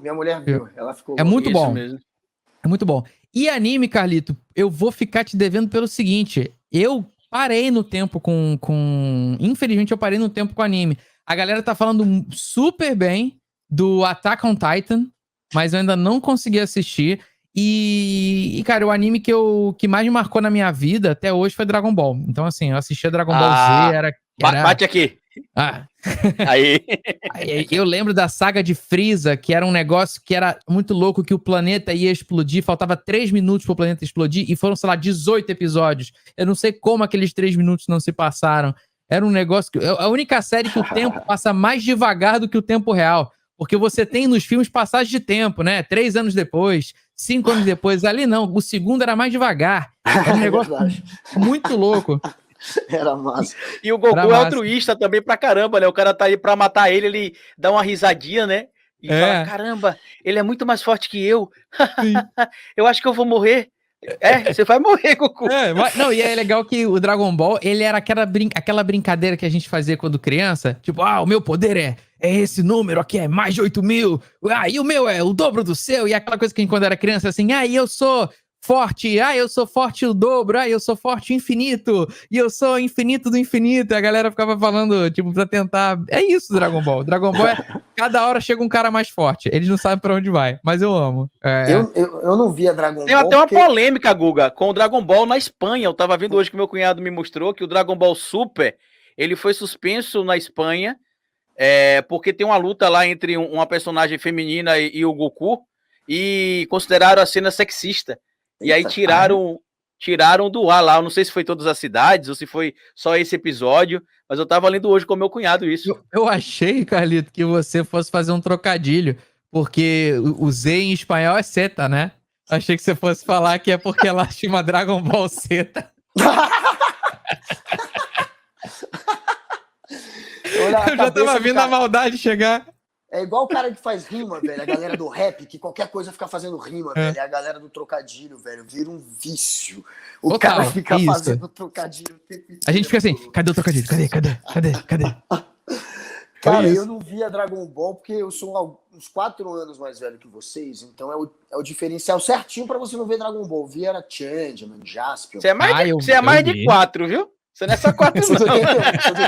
Ela ficou... É muito bom. Mesmo. É muito bom. E anime, Carlito, eu vou ficar te devendo pelo seguinte. Eu parei no tempo Infelizmente, eu parei no tempo com anime. A galera tá falando super bem do Attack on Titan, mas eu ainda não consegui assistir. E cara, o anime que mais me marcou na minha vida até hoje foi Dragon Ball. Então, assim, eu assistia Dragon Ball Z, Bate aqui. Aí. Eu lembro da saga de Frieza, que era um negócio que era muito louco, que o planeta ia explodir, faltava 3 minutos pro planeta explodir, e foram, sei lá, 18 episódios. Eu não sei como aqueles 3 minutos não se passaram. Era um negócio que... A única série que o tempo passa mais devagar do que o tempo real. Porque você tem nos filmes passagem de tempo, né? 3 anos depois, 5 anos depois. Ali não, o segundo era mais devagar. Era um negócio muito louco. Era massa. E o Goku é altruísta também pra caramba, né? O cara tá aí pra matar ele dá uma risadinha, né? E fala, caramba, ele é muito mais forte que eu. Eu acho que eu vou morrer. Você vai morrer, Goku. Não, e é legal que o Dragon Ball, ele era aquela brincadeira que a gente fazia quando criança. Tipo, o meu poder é esse número aqui, é mais de 8.000. E o meu é o dobro do seu. E aquela coisa que a gente, quando era criança, assim, eu sou forte, eu sou forte o dobro, eu sou forte o infinito, e eu sou infinito do infinito. E a galera ficava falando, tipo, pra tentar... É isso, Dragon Ball. Dragon Ball cada hora chega um cara mais forte. Eles não sabem pra onde vai, mas eu amo. Eu não via Dragon Ball. Tem até uma polêmica, Guga, com o Dragon Ball na Espanha. Eu tava vendo hoje que meu cunhado me mostrou que o Dragon Ball Super, ele foi suspenso na Espanha, porque tem uma luta lá entre uma personagem feminina e o Goku, e consideraram a cena sexista. E aí tiraram do ar lá. Eu não sei se foi todas as cidades ou se foi só esse episódio, mas eu tava lendo hoje com meu cunhado isso. Eu achei, Carlito, que você fosse fazer um trocadilho, porque o Z em espanhol é Zeta, né? Achei que você fosse falar que é porque ela chama Dragon Ball Zeta. Eu já tava vendo a maldade chegar. É igual o cara que faz rima, velho. A galera do rap, que qualquer coisa fica fazendo rima, velho. E a galera do trocadilho, velho, vira um vício. O cara fica fazendo trocadilho. A gente fica assim, cadê o trocadilho? Cadê? Cara, eu não via Dragon Ball porque eu sou uns 4 anos mais velho que vocês, então é o diferencial certinho pra você não ver Dragon Ball. Via era Changeman, Jaspion. Você é mais de 4, viu? Você não é só 4, não. Eu sou de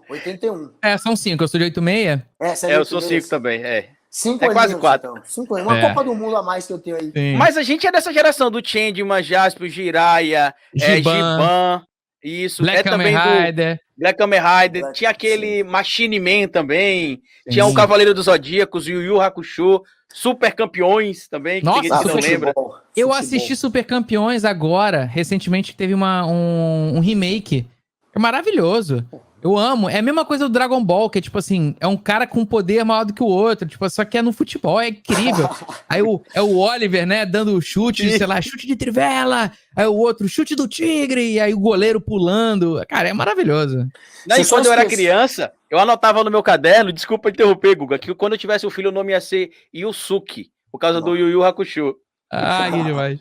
81. São 5, eu sou de 86. Eu sou 5 também, 5 quase 4. Então. 5 anos. Uma Copa do Mundo a mais que eu tenho aí. Sim. Mas a gente é dessa geração do Changeman, Jaspion, Jiraiya, Giban. Isso. Black Kamen Rider. Black Kamen Rider. Tinha aquele Machine Man também. Sim. Tinha o Cavaleiro dos Zodíacos, Yu Yu Hakusho. Super Campeões também. Que Nossa, não lembra. Eu assisti Super Campeões agora. Recentemente teve um remake. É maravilhoso. Eu amo. É a mesma coisa do Dragon Ball, que é tipo assim, é um cara com poder maior do que o outro, tipo, só que é no futebol, é incrível. Aí é o Oliver, né, dando chute, sei lá, chute de trivela, aí o outro, chute do tigre, e aí o goleiro pulando. Cara, é maravilhoso. Não, e quando eu era criança, eu anotava no meu caderno, desculpa interromper, Guga, que quando eu tivesse um filho, o nome ia ser Yusuke, por causa do Yu Yu Hakusho. Ah, que demais.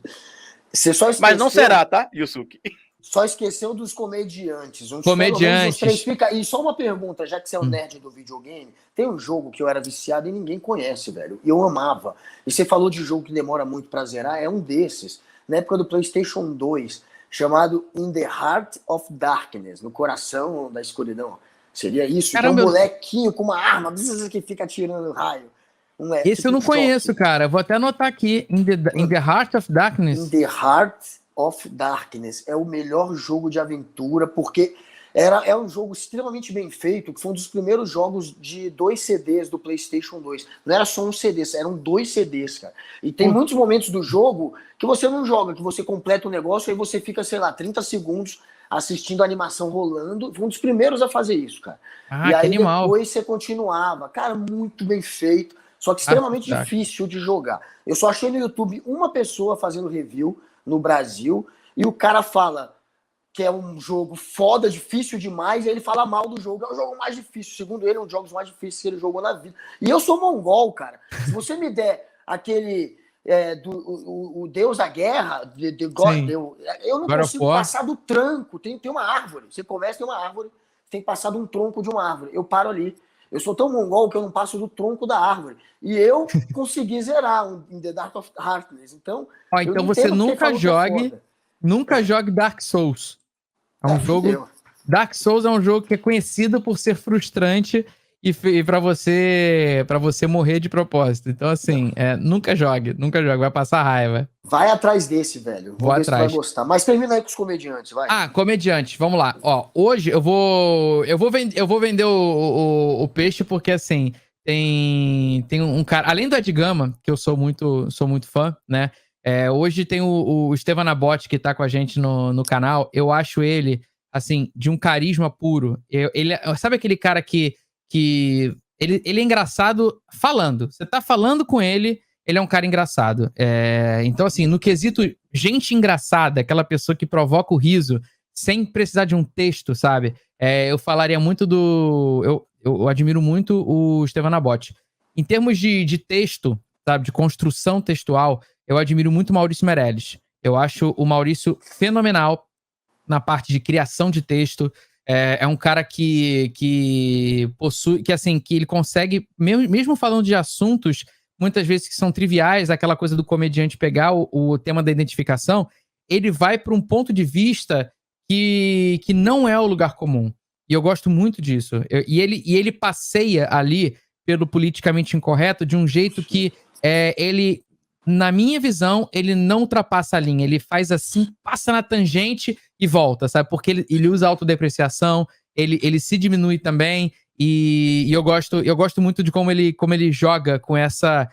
Mas não será, tá, Yusuke? Só esqueceu dos comediantes. Comediantes. E só uma pergunta, já que você é um nerd do videogame, tem um jogo que eu era viciado e ninguém conhece, velho. E eu amava. E você falou de jogo que demora muito pra zerar, é um desses. Na época do PlayStation 2, chamado In the Heart of Darkness, no coração da escuridão. Seria isso. Caramba, um molequinho com uma arma que fica atirando raio. Esse eu não conheço, cara. Vou até anotar aqui. In the Heart of Darkness. In the Heart of Darkness. É o melhor jogo de aventura, porque é um jogo extremamente bem feito, que foi um dos primeiros jogos de 2 CDs do PlayStation 2. Não era só um CD, eram 2 CDs, cara. E tem muitos momentos do jogo que você não joga, que você completa o negócio, aí você fica, sei lá, 30 segundos assistindo a animação rolando. Foi um dos primeiros a fazer isso, cara. E aí depois você continuava. Cara, muito bem feito, só que extremamente difícil de jogar. Eu só achei no YouTube uma pessoa fazendo review no Brasil, e o cara fala que é um jogo foda, difícil demais, e ele fala mal do jogo. É o jogo mais difícil, segundo ele, é um dos jogos mais difíceis que ele jogou na vida. E eu sou mongol, cara. Se você me der aquele o Deus da Guerra, eu não consigo passar do tranco. Tem uma árvore. Você começa, tem uma árvore, tem que passar de um tronco de uma árvore. Eu paro ali. Eu sou tão mongol que eu não passo do tronco da árvore. E eu consegui zerar In the Dark of Darkness. Então, então você nunca jogue Dark Souls. É um jogo. Dark Souls é um jogo que é conhecido por ser frustrante e para você morrer de propósito. Então, assim, nunca jogue, vai passar raiva. Vai atrás desse, velho. Vou ver se vai gostar. Mas termina aí com os comediantes, vai. Comediantes, vamos lá. Ó, hoje eu vou vender o peixe porque, assim, tem um cara, além do Ed Gama, que eu sou muito fã, né? Hoje tem o Estevan Nabote, que tá com a gente no canal. Eu acho ele, assim, de um carisma puro. Sabe aquele cara que ele é engraçado falando. Você tá falando com ele, ele é um cara engraçado. Então, assim, no quesito gente engraçada, aquela pessoa que provoca o riso sem precisar de um texto, sabe? Eu falaria muito eu admiro muito o Estevan Nabote. Em termos de texto, sabe, de construção textual, eu admiro muito o Maurício Meirelles. Eu acho o Maurício fenomenal na parte de criação de texto. É um cara que possui, que assim, que ele consegue, mesmo falando de assuntos, muitas vezes que são triviais, aquela coisa do comediante pegar o tema da identificação, ele vai para um ponto de vista que não é o lugar comum. E eu gosto muito disso. E ele passeia ali pelo politicamente incorreto de um jeito que ele, na minha visão, ele não ultrapassa a linha. Ele faz assim, passa na tangente e volta, sabe? Porque ele usa autodepreciação, ele se diminui também. E eu gosto muito de como ele joga com essa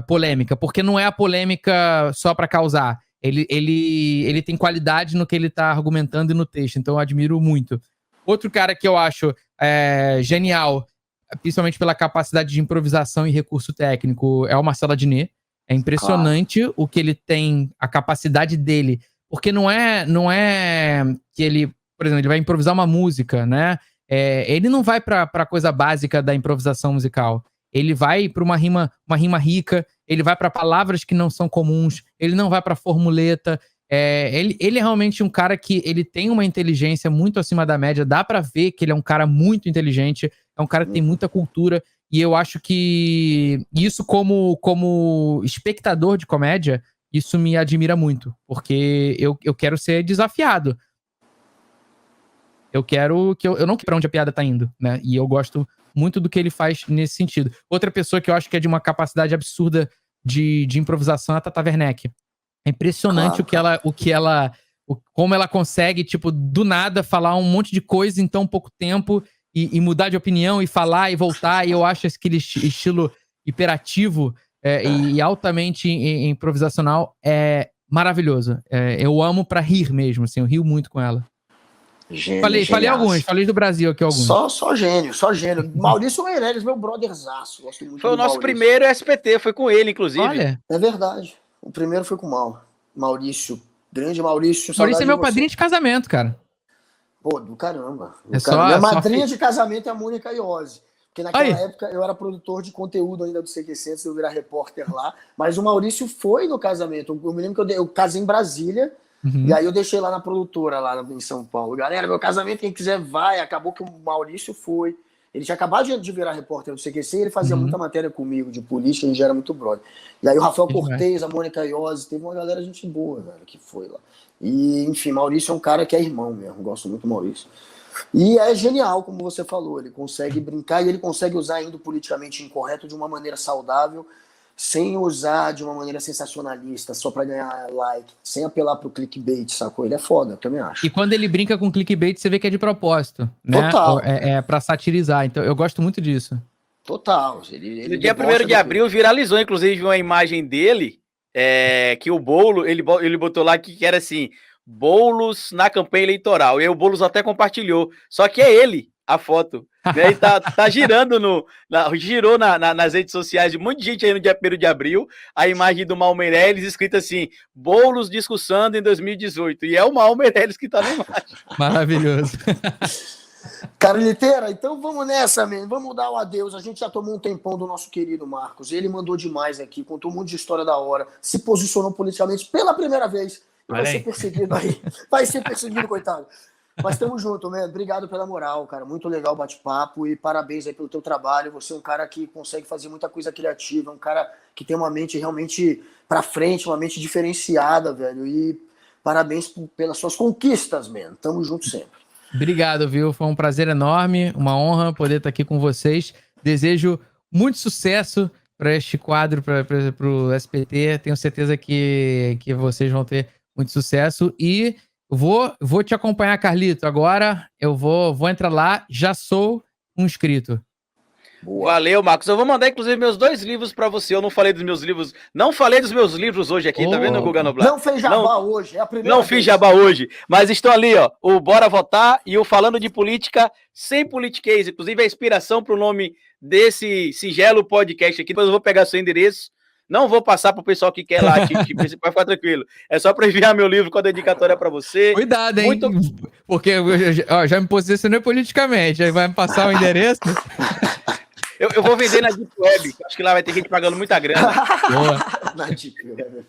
polêmica. Porque não é a polêmica só para causar. Ele tem qualidade no que ele tá argumentando e no texto. Então eu admiro muito. Outro cara que eu acho genial, principalmente pela capacidade de improvisação e recurso técnico, é o Marcelo Adnet. É impressionante o que ele tem, a capacidade dele. Porque não é que ele, por exemplo, ele vai improvisar uma música, né? Ele não vai pra coisa básica da improvisação musical. Ele vai pra uma rima rica, ele vai pra palavras que não são comuns, ele não vai pra formuleta. Ele é realmente um cara que ele tem uma inteligência muito acima da média, dá pra ver que ele é um cara muito inteligente, é um cara que tem muita cultura, e eu acho que isso como espectador de comédia, isso me admira muito, porque eu quero ser desafiado. Eu não quero pra onde a piada tá indo, né? E eu gosto muito do que ele faz nesse sentido. Outra pessoa que eu acho que é de uma capacidade absurda de improvisação é a Tata Werneck. É impressionante como ela consegue, tipo, do nada falar um monte de coisa em tão pouco tempo e mudar de opinião e falar e voltar. E eu acho aquele estilo hiperativo e altamente improvisacional maravilhoso. Eu amo pra rir mesmo, assim, eu rio muito com ela. Gênio, Falei geniaço. alguns, falei do Brasil aqui alguns. Só gênio, só gênio. Maurício Meirelles, meu brotherzaço. Gosto muito Foi o do nosso Maurício. primeiro SPT, foi com ele, inclusive. Olha, É verdade. O primeiro foi com o Maurício. Grande Maurício. Maurício é meu de você. padrinho de casamento, cara. Pô, do caramba. É só- Minha só madrinha fi- de casamento é a Mônica Iose. Porque naquela Aí. época eu era produtor de conteúdo ainda do CQC, antes de eu virar repórter lá. Mas o Maurício foi no casamento. Eu me lembro que eu casei em Brasília. Uhum. E aí eu deixei lá na produtora, lá em São Paulo. Galera, meu casamento, quem quiser vai. Acabou que o Maurício foi. Ele tinha acabado de virar repórter do CQC, ele fazia muita matéria comigo de política, a gente já era muito brother. E aí o Rafael Cortez, a Mônica Iose, teve uma galera gente boa, velho, que foi lá. E, enfim, Maurício é um cara que é irmão mesmo, gosto muito do Maurício. E é genial, como você falou, ele consegue brincar e ele consegue usar ainda o politicamente incorreto de uma maneira saudável, sem usar de uma maneira sensacionalista, só pra ganhar like, sem apelar pro clickbait, sacou? Ele é foda, eu também acho. E quando ele brinca com clickbait, você vê que é de propósito, né? Total. É pra satirizar, então eu gosto muito disso. Total. No dia 1º de abril viralizou, inclusive, uma imagem dele, que o Boulos, ele botou lá que era assim, Boulos na campanha eleitoral, e aí o Boulos até compartilhou, só que é ele, a foto, né? E tá girando girou nas redes sociais de um monte de gente aí no dia 1º de abril, a imagem do Mal Meirelles escrita assim, Boulos discussando em 2018, e é o Mal Meirelles que tá na imagem. Maravilhoso. Carliteira, então vamos nessa, man. Vamos dar o adeus. A gente já tomou um tempão do nosso querido Marcos. Ele mandou demais aqui, contou um monte de história da hora, se posicionou politicamente pela primeira vez. Vai ser perseguido aí. Vai ser perseguido, coitado. Mas tamo junto, man. Obrigado pela moral, cara. Muito legal o bate-papo e parabéns aí pelo teu trabalho. Você é um cara que consegue fazer muita coisa criativa, um cara que tem uma mente realmente pra frente, uma mente diferenciada, velho. E parabéns pelas suas conquistas, man. Tamo junto sempre. Obrigado, viu? Foi um prazer enorme, uma honra poder estar aqui com vocês. Desejo muito sucesso para este quadro, para o SPT. Tenho certeza que vocês vão ter muito sucesso. E vou te acompanhar, Carlito. Agora eu vou entrar lá, já sou um inscrito. Boa. Valeu, Marcos. Eu vou mandar, inclusive, meus 2 livros pra você. Eu não falei dos meus livros. Não falei dos meus livros hoje aqui, tá vendo, Guga Noblar? Não fez jabá hoje, é a primeira Não vez. fiz jabá hoje, mas estão ali, ó. O Bora Votar e o Falando de Política sem politiquês. Inclusive, a inspiração pro nome desse singelo podcast aqui. Depois eu vou pegar seu endereço. Não vou passar pro pessoal que quer lá, vai ficar tranquilo. É só para enviar meu livro com a dedicatória para você. Cuidado, hein? Porque eu já me posicionei politicamente. Aí vai me passar o endereço. Eu vou vender na Deep Web. Acho que lá vai ter gente pagando muita grana. Na Deep Web.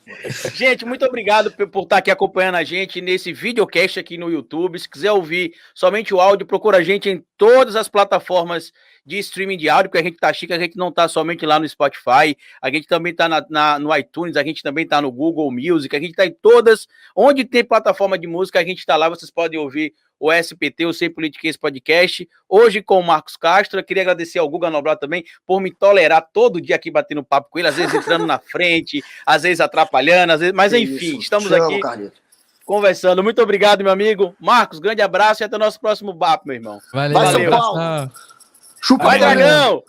Gente, muito obrigado por estar aqui acompanhando a gente nesse videocast aqui no YouTube. Se quiser ouvir somente o áudio, procura a gente em todas as plataformas de streaming de áudio, porque a gente tá chique, a gente não tá somente lá no Spotify, a gente também tá no iTunes, a gente também tá no Google Music, a gente tá em todas, onde tem plataforma de música, a gente tá lá, vocês podem ouvir o SPT, o Sem Politiquês Podcast, hoje com o Marcos Castro. Eu queria agradecer ao Guga Noblar também por me tolerar todo dia aqui batendo papo com ele, às vezes entrando na frente, às vezes atrapalhando, às vezes, mas enfim, estamos aqui conversando. Muito obrigado, meu amigo. Marcos, grande abraço e até o nosso próximo papo, meu irmão. Valeu. Vai, São Paulo. Abração. Chupa, vai, Dragão!